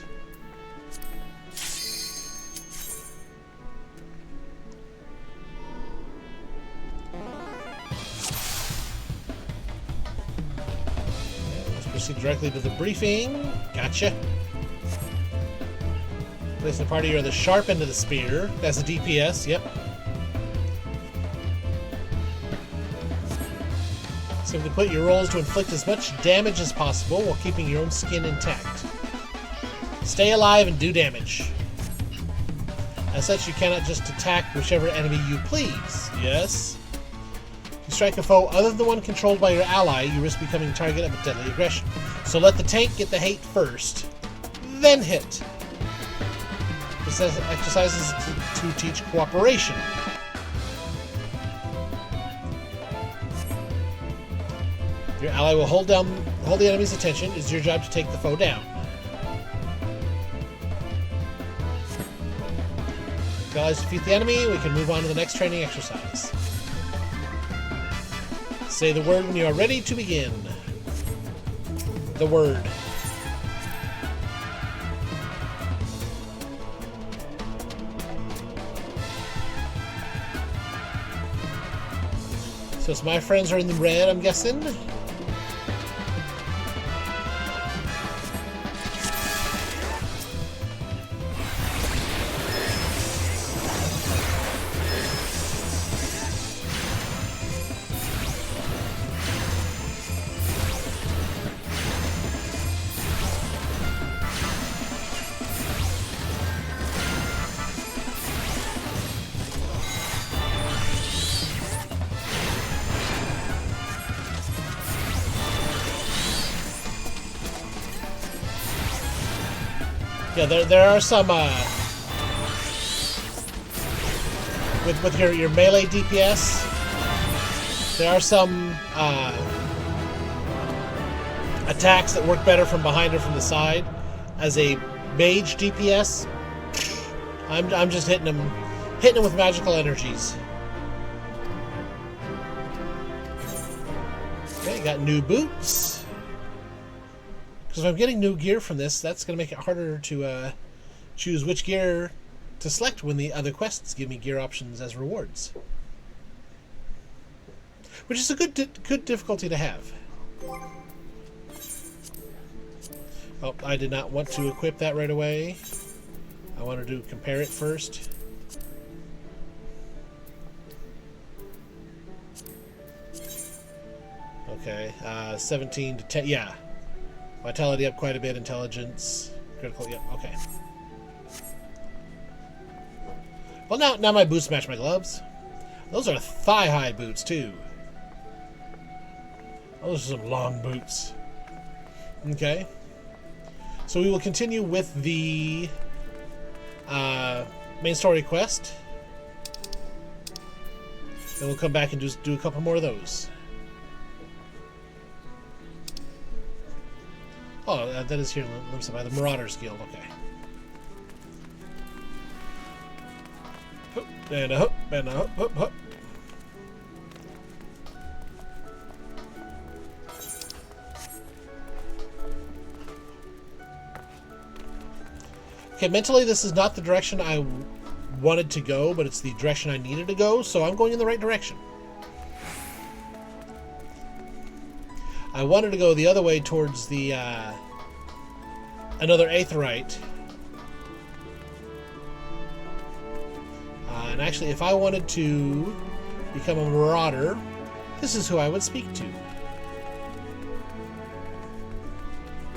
Proceed directly to the briefing. Gotcha. Place in the party, you're the sharp end of the spear. That's a DPS, yep. Simply put, your role is to inflict as much damage as possible while keeping your own skin intact. Stay alive and do damage. As such, you cannot just attack whichever enemy you please. Yes? If you strike a foe other than the one controlled by your ally, you risk becoming the target of a deadly aggression. So let the tank get the hate first, then hit. This exercise is to teach cooperation. Your ally will hold the enemy's attention. It's your job to take the foe down. If allies defeat the enemy, we can move on to the next training exercise. Say the word when you are ready to begin. The word. So my friends are in the red, I'm guessing. Yeah, there are some with your melee DPS. There are some attacks that work better from behind or from the side. As a mage DPS, I'm just hitting them with magical energies. Okay, got new boots. Because if I'm getting new gear from this, that's going to make it harder to choose which gear to select when the other quests give me gear options as rewards. Which is a good difficulty to have. Oh, I did not want to equip that right away. I wanted to compare it first. Okay, 17 to 10, yeah. Vitality up quite a bit, intelligence, critical, yep, okay. Well, now my boots match my gloves. Those are thigh-high boots, too. Those are some long boots. Okay. So we will continue with the main story quest. Then we'll come back and just do a couple more of those. Oh, that is here in by the Marauders Guild. Okay. Hoop, and a hoop, and a hoop, hoop, hoop. Okay, mentally this is not the direction I wanted to go, but it's the direction I needed to go, so I'm going in the right direction. I wanted to go the other way towards the another Aetheryte. And actually, if I wanted to become a Marauder, this is who I would speak to.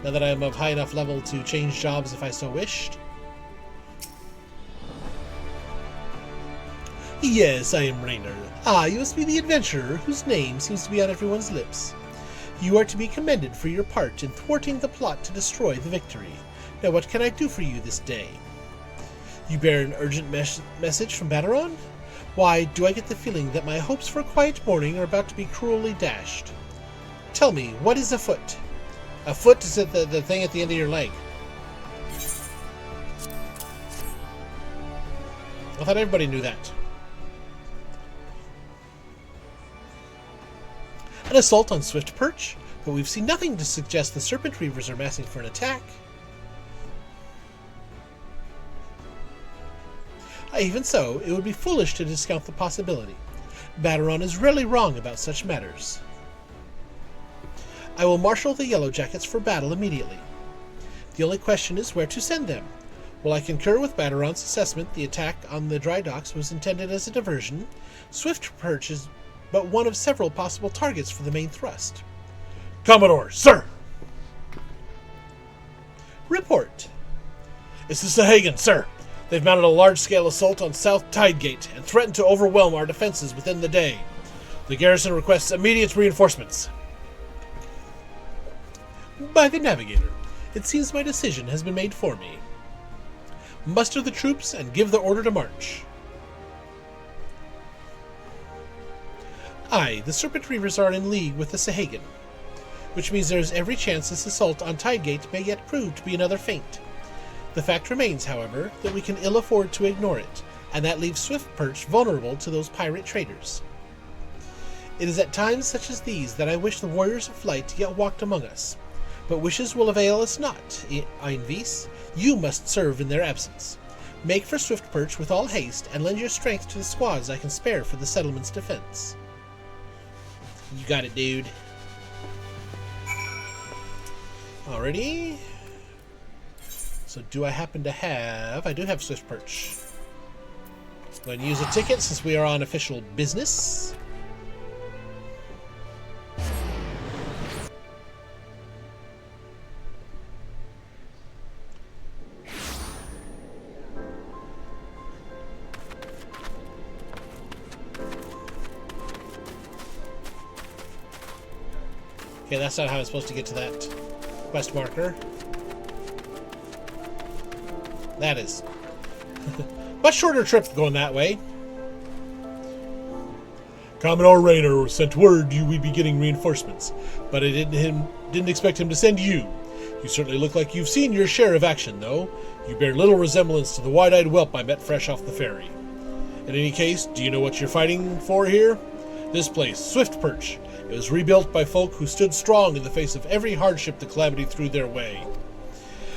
Now that I am of high enough level to change jobs if I so wished. Yes, I am Raynor. Ah, you must be the adventurer whose name seems to be on everyone's lips. You are to be commended for your part in thwarting the plot to destroy the victory. Now what can I do for you this day? You bear an urgent message from Baderon? Why, do I get the feeling that my hopes for a quiet morning are about to be cruelly dashed? Tell me, what is a foot? A foot is the thing at the end of your leg. I thought everybody knew that. An assault on Swift Perch, but we've seen nothing to suggest the Serpent Reavers are massing for an attack. Even so, it would be foolish to discount the possibility. Baderon is rarely wrong about such matters. I will marshal the Yellow Jackets for battle immediately. The only question is where to send them. While I concur with Baderon's assessment the attack on the dry docks was intended as a diversion, Swift Perch is but one of several possible targets for the main thrust. Commodore, sir! Report. It's the Sahagin, sir. They've mounted a large-scale assault on South Tidegate and threatened to overwhelm our defenses within the day. The garrison requests immediate reinforcements. By the Navigator, it seems my decision has been made for me. Muster the troops and give the order to march. Aye, the Serpent Reavers are in league with the Sahagin, which means there is every chance this assault on Tidegate may yet prove to be another feint. The fact remains, however, that we can ill afford to ignore it, and that leaves Swift Perch vulnerable to those pirate traders. It is at times such as these that I wish the warriors of light yet walked among us, but wishes will avail us not. Einvis, you must serve in their absence. Make for Swift Perch with all haste, and lend your strength to the squads I can spare for the settlement's defense. You got it, dude. Alrighty. So do I happen to have... I do have Swift Perch. I'm going to use a ticket since we are on official business. Okay, that's not how I'm supposed to get to that quest marker. That is. Much shorter trip going that way. Commodore Rayner sent word we'd be getting reinforcements, but I didn't expect him to send you. You certainly look like you've seen your share of action, though. You bear little resemblance to the wide-eyed whelp I met fresh off the ferry. In any case, do you know what you're fighting for here? This place, Swift Perch. It was rebuilt by folk who stood strong in the face of every hardship the calamity threw their way.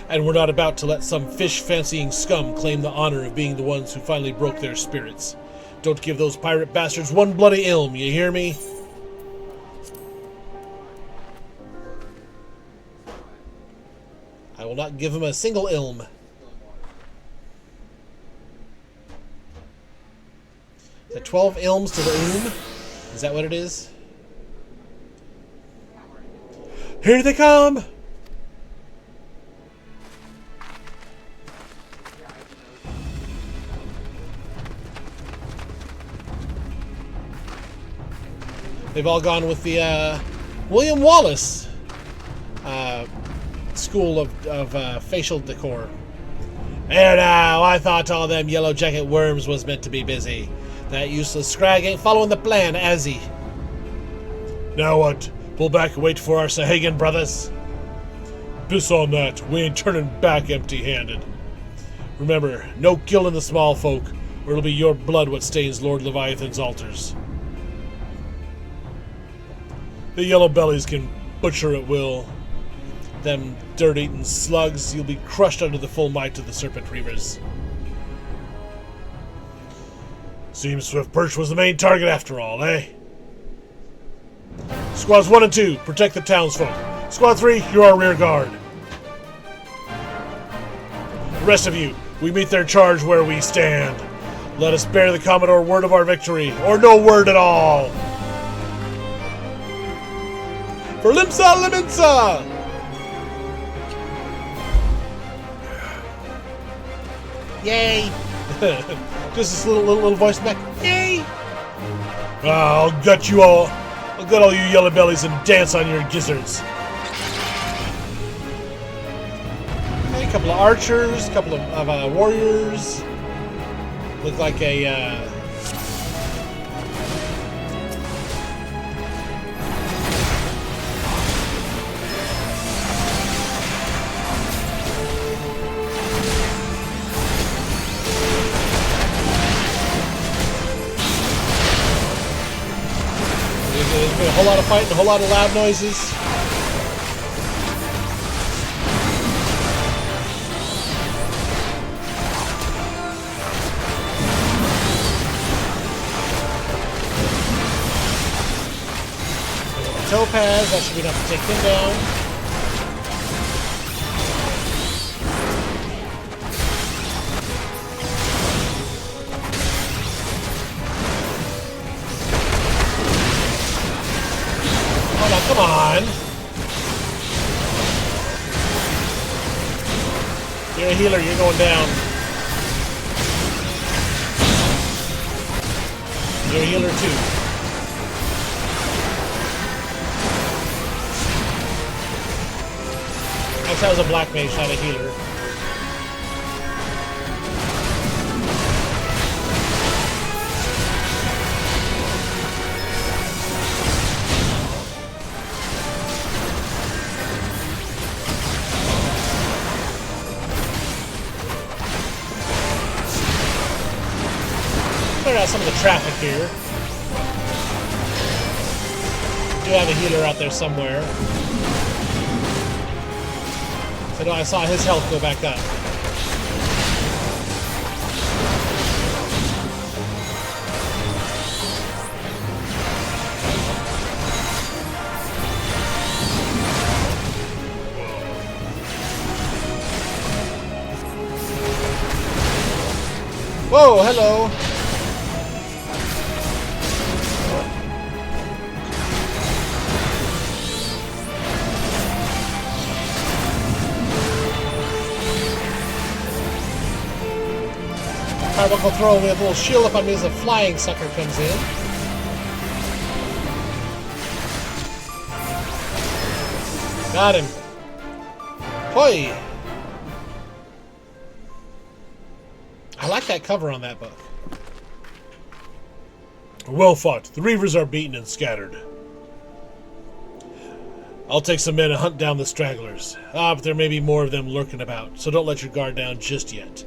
And we're not about to let some fish-fancying scum claim the honor of being the ones who finally broke their spirits. Don't give those pirate bastards one bloody ilm, you hear me? I will not give him a single ilm. Is that 12 ilms to the oom? Is that what it is? Here they come! They've all gone with the William Wallace school of facial decor. There now, I thought all them yellow jacket worms was meant to be busy. That useless scrag ain't following the plan, as he? Now what? Pull back and wait for our Sahagan brothers? Piss on that. We ain't turning back empty-handed. Remember, no killing the small folk, or it'll be your blood what stains Lord Leviathan's altars. The yellow bellies can butcher at will. Them dirt-eating slugs, you'll be crushed under the full might of the Serpent Reavers. Seems Swift Perch was the main target after all, eh? Squads 1 and 2, protect the townsfolk. Squad 3, you're our rear guard. The rest of you, we meet their charge where we stand. Let us bear the Commodore word of our victory, or no word at all. For Limsa Liminsa! Yay! Just this little voice back. Yay! I'll gut you all. I'll gut all you yellow bellies and dance on your gizzards. Hey, a couple of archers, a couple of warriors. Look like a there's been a whole lot of fighting, a whole lot of loud noises. Topaz, that should be enough to take him down. Oh no, come on! You're a healer, you're going down. You're a healer too. That was a black mage, not a healer. Clear out some of the traffic here. We do have a healer out there somewhere. I know I saw his health go back up. Whoa, hello. Carbuncle throw with a little shield up on me as a flying sucker comes in. Got him. Hoi! I like that cover on that book. Well fought. The Reavers are beaten and scattered. I'll take some men and hunt down the stragglers. But there may be more of them lurking about, so don't let your guard down just yet.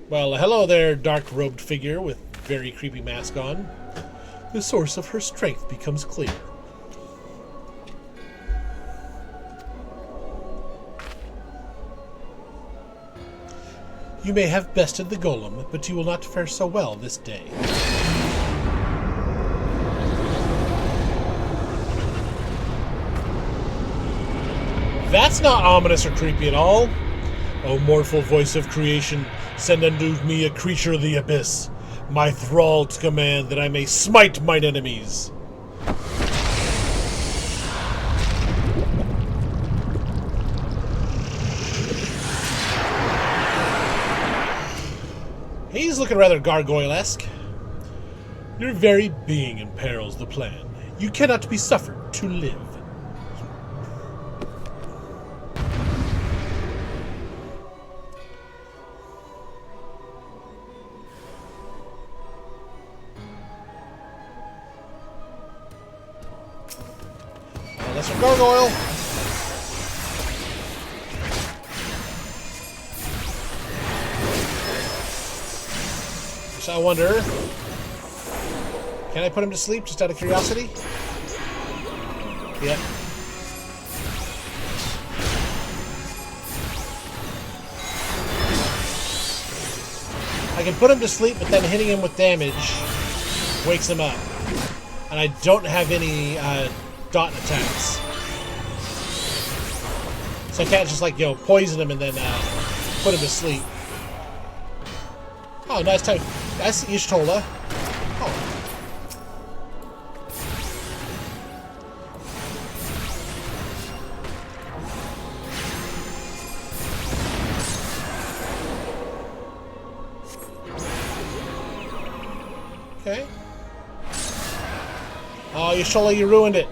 Well, hello there, dark-robed figure with very creepy mask on. The source of her strength becomes clear. You may have bested the golem, but you will not fare so well this day. That's not ominous or creepy at all. O mournful voice of creation, send unto me a creature of the abyss, my thrall to command, that I may smite mine enemies. He's looking rather gargoyle-esque. Your very being imperils the plan. You cannot be suffered to live. Lesser gargoyle. So I wonder, can I put him to sleep just out of curiosity? Yep. I can put him to sleep, but then hitting him with damage wakes him up. And I don't have any dot attacks. So I can't just like, poison him and then put him to sleep. Oh, nice time. That's Ishtola. Oh. Okay. Oh, Ishtola, you ruined it.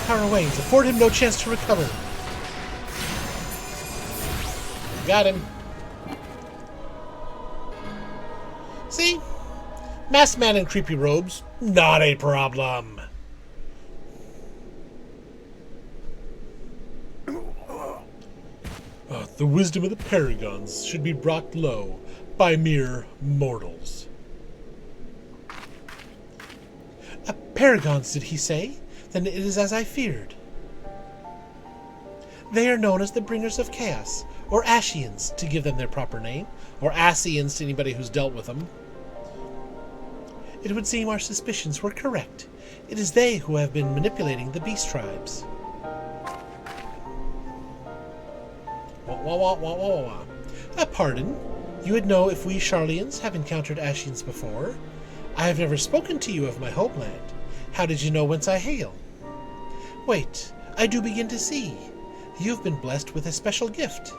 Power wanes. Afford him no chance to recover. Got him. See? Masked man in creepy robes. Not a problem. The wisdom of the paragons should be brought low by mere mortals. Paragons, did he say? Then it is as I feared. They are known as the Bringers of Chaos, or Ashians, to give them their proper name. Or Asians to anybody who's dealt with them. It would seem our suspicions were correct. It is they who have been manipulating the beast tribes. Wah, wah, wah, wah, wah, wah. Pardon? You would know if we Charlians have encountered Ashians before? I have never spoken to you of my homeland. How did you know whence I hail? Wait, I do begin to see. You have been blessed with a special gift.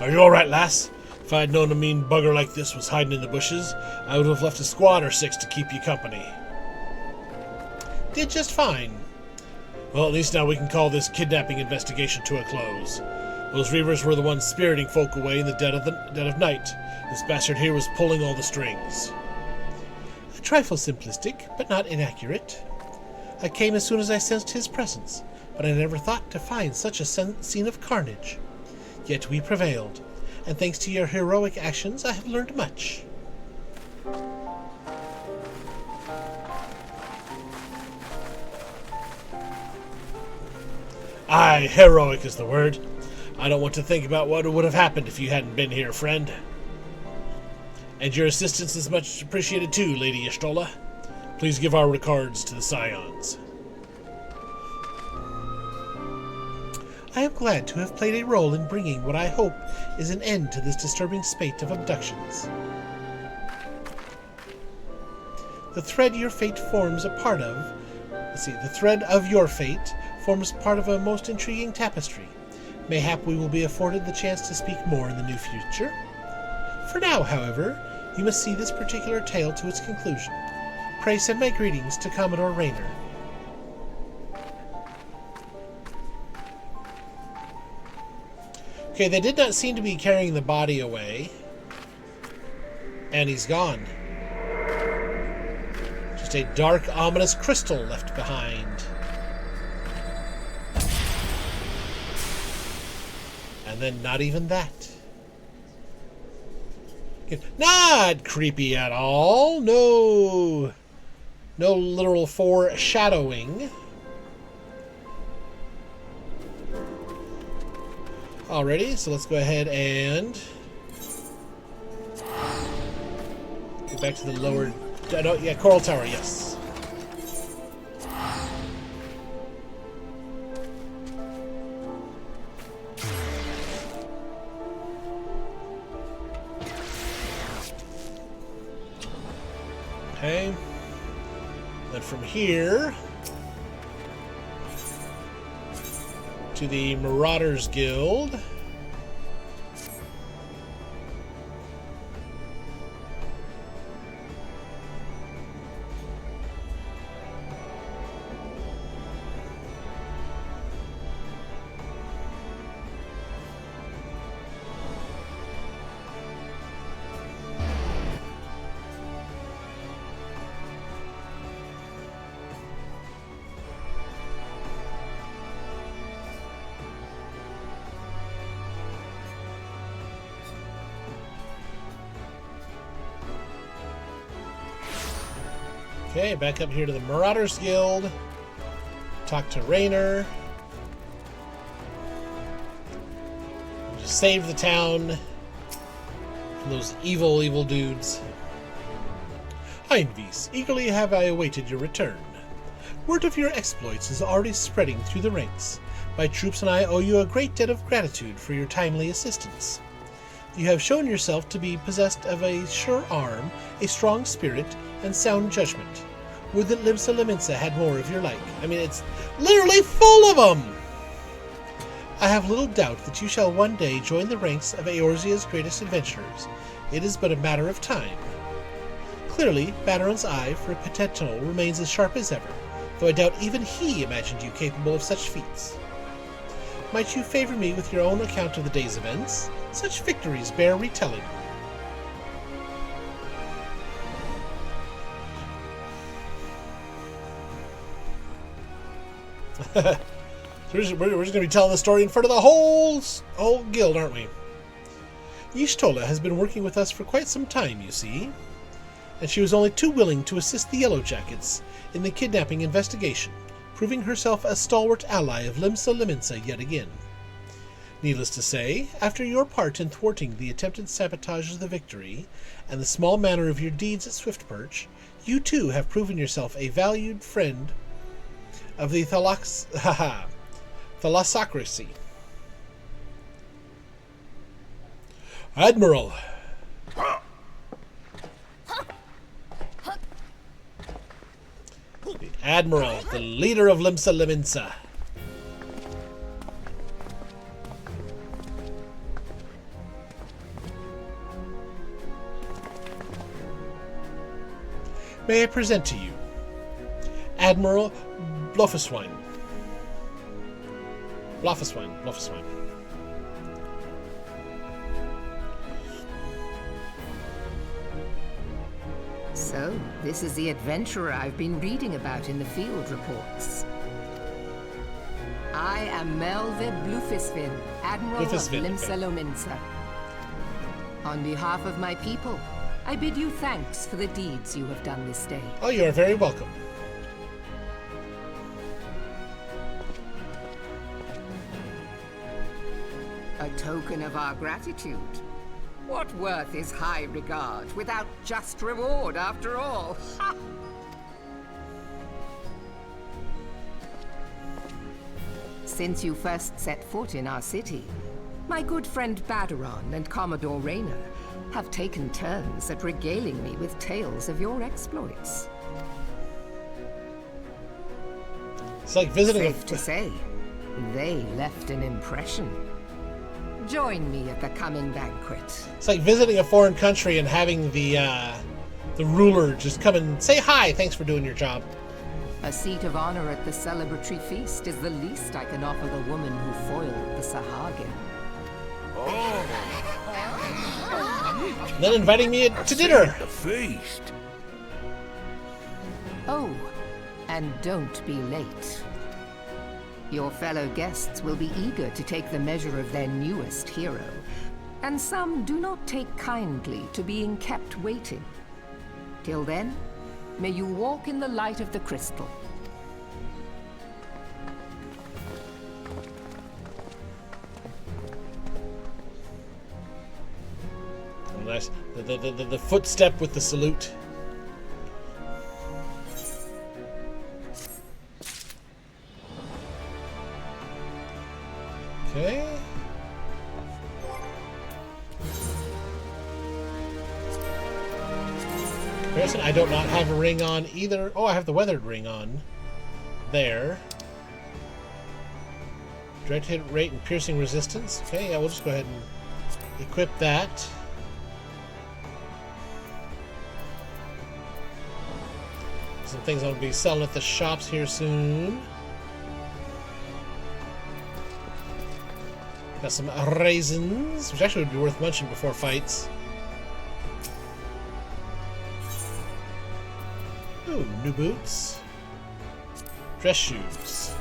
Are you all right, lass? If I'd known a mean bugger like this was hiding in the bushes, I would have left a squad or 6 to keep you company. Did just fine. Well, at least now we can call this kidnapping investigation to a close. Those Reavers were the ones spiriting folk away in the dead of night. This bastard here was pulling all the strings. A trifle simplistic, but not inaccurate. I came as soon as I sensed his presence, but I never thought to find such a scene of carnage. Yet we prevailed, and thanks to your heroic actions, I have learned much. Aye, heroic is the word. I don't want to think about what would have happened if you hadn't been here, friend. And your assistance is much appreciated too, Lady Ystrola. Please give our regards to the Scions. I am glad to have played a role in bringing what I hope is an end to this disturbing spate of abductions. The thread your fate forms a part of... the thread of your fate forms part of a most intriguing tapestry. Mayhap we will be afforded the chance to speak more in the near future. For now, however, you must see this particular tale to its conclusion. Pray send my greetings to Commodore Rayner. Okay, they did not seem to be carrying the body away. And he's gone. Just a dark, ominous crystal left behind. And then not even that. Not creepy at all. No literal foreshadowing. Alrighty, so let's go ahead and get back to the lower... Coral Tower, yes. Okay. Then from here to the Marauders Guild. Okay, back up here to the Marauders Guild. Talk to Rayner. Just save the town from those evil dudes. Einvis, eagerly have I awaited your return. Word of your exploits is already spreading through the ranks. My troops and I owe you a great debt of gratitude for your timely assistance. You have shown yourself to be possessed of a sure arm, a strong spirit, and sound judgment. Would that Limsa Lominsa had more of your like. I mean, it's literally full of them! I have little doubt that you shall one day join the ranks of Eorzea's greatest adventurers. It is but a matter of time. Clearly, Banaron's eye for a potential remains as sharp as ever, though I doubt even he imagined you capable of such feats. Might you favor me with your own account of the day's events? Such victories bear retelling. So we're just going to be telling the story in front of the whole guild, aren't we? Ystrola has been working with us for quite some time, you see, and she was only too willing to assist the Yellow Jackets in the kidnapping investigation, proving herself a stalwart ally of Limsa Lominsa yet again. Needless to say, after your part in thwarting the attempted sabotage of the victory, and the small manner of your deeds at Swiftperch, you too have proven yourself a valued friend of the Thalassocracy. Admiral! The Admiral, the leader of Limsa Lominsa. May I present to you Admiral Blofuswine. Blofuswine. So, this is the adventurer I've been reading about in the field reports. I am Melve Blufisvin, Admiral of Limsa Lominsa. On behalf of my people, I bid you thanks for the deeds you have done this day. Oh, you are very welcome. A token of our gratitude. What worth is high regard without just reward, after all? Ha! Since you first set foot in our city, my good friend Badaron and Commodore Rayner have taken turns at regaling me with tales of your exploits. It's like visiting Safe to say, they left an impression. Join me at the coming banquet. It's like visiting a foreign country and having the ruler just come and say hi. Thanks for doing your job. A seat of honor at the celebratory feast is the least I can offer the woman who foiled the Sahagin. And then inviting me to dinner. The feast. Oh, and don't be late. Your fellow guests will be eager to take the measure of their newest hero, and some do not take kindly to being kept waiting. Till then, may you walk in the light of the crystal. Oh, nice. The footstep with the salute. Okay. Comparison, I do not have a ring on either. Oh, I have the weathered ring on. There. Direct hit rate and piercing resistance. Okay, yeah, we'll just go ahead and equip that. Some things I'll be selling at the shops here soon. Got some raisins, which actually would be worth munching before fights. Ooh, new boots. Dress shoes.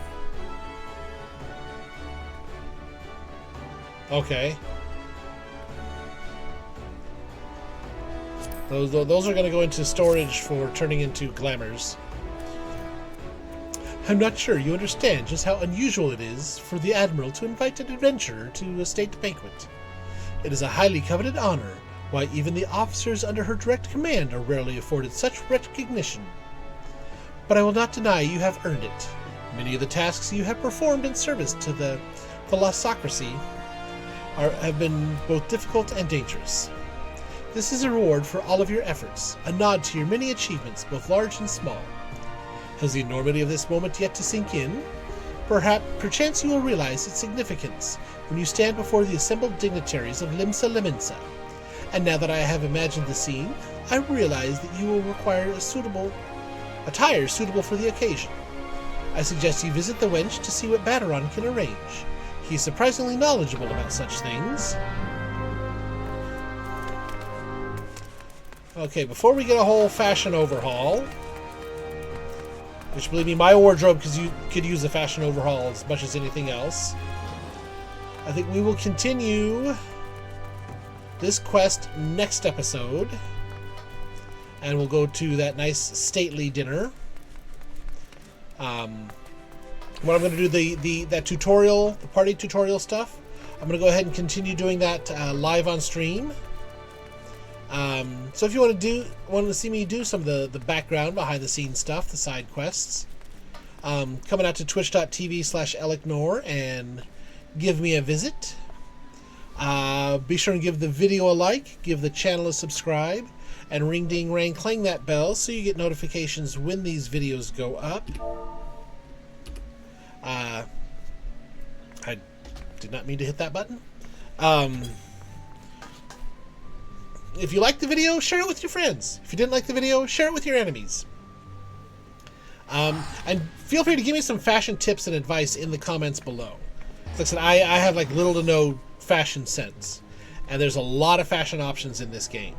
Okay. Those are going to go into storage for turning into glamours. I'm not sure you understand just how unusual it is for the Admiral to invite an adventurer to a state banquet. It is a highly coveted honor, why even the officers under her direct command are rarely afforded such recognition. But I will not deny you have earned it. Many of the tasks you have performed in service to the Thalassocracy have been both difficult and dangerous. This is a reward for all of your efforts, a nod to your many achievements, both large and small. Has the enormity of this moment yet to sink in? Perchance you will realize its significance when you stand before the assembled dignitaries of Limsa Lominsa. And now that I have imagined the scene, I realize that you will require attire suitable for the occasion. I suggest you visit the wench to see what Badaron can arrange. He is surprisingly knowledgeable about such things. Okay, before we get a whole fashion overhaul, which, believe me, my wardrobe could use a fashion overhaul as much as anything else, I think we will continue this quest next episode, and we'll go to that nice stately dinner. What I'm going to do, that tutorial, the party tutorial stuff, I'm going to go ahead and continue doing that live on stream. So if you want to see me do some of the background, behind the scenes stuff, the side quests, coming out to twitch.tv/Eliknor and give me a visit. Be sure and give the video a like, give the channel a subscribe, and ring ding rang clang that bell so you get notifications when these videos go up. I did not mean to hit that button. If you liked the video, share it with your friends. If you didn't like the video, share it with your enemies. And feel free to give me some fashion tips and advice in the comments below. Like I said, I have like little to no fashion sense, and there's a lot of fashion options in this game.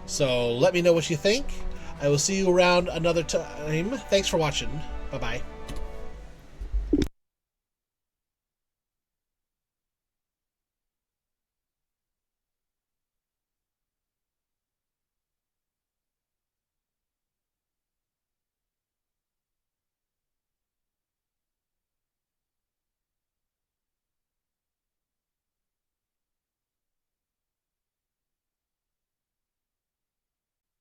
So let me know what you think. I will see you around another time. Thanks for watching. Bye-bye.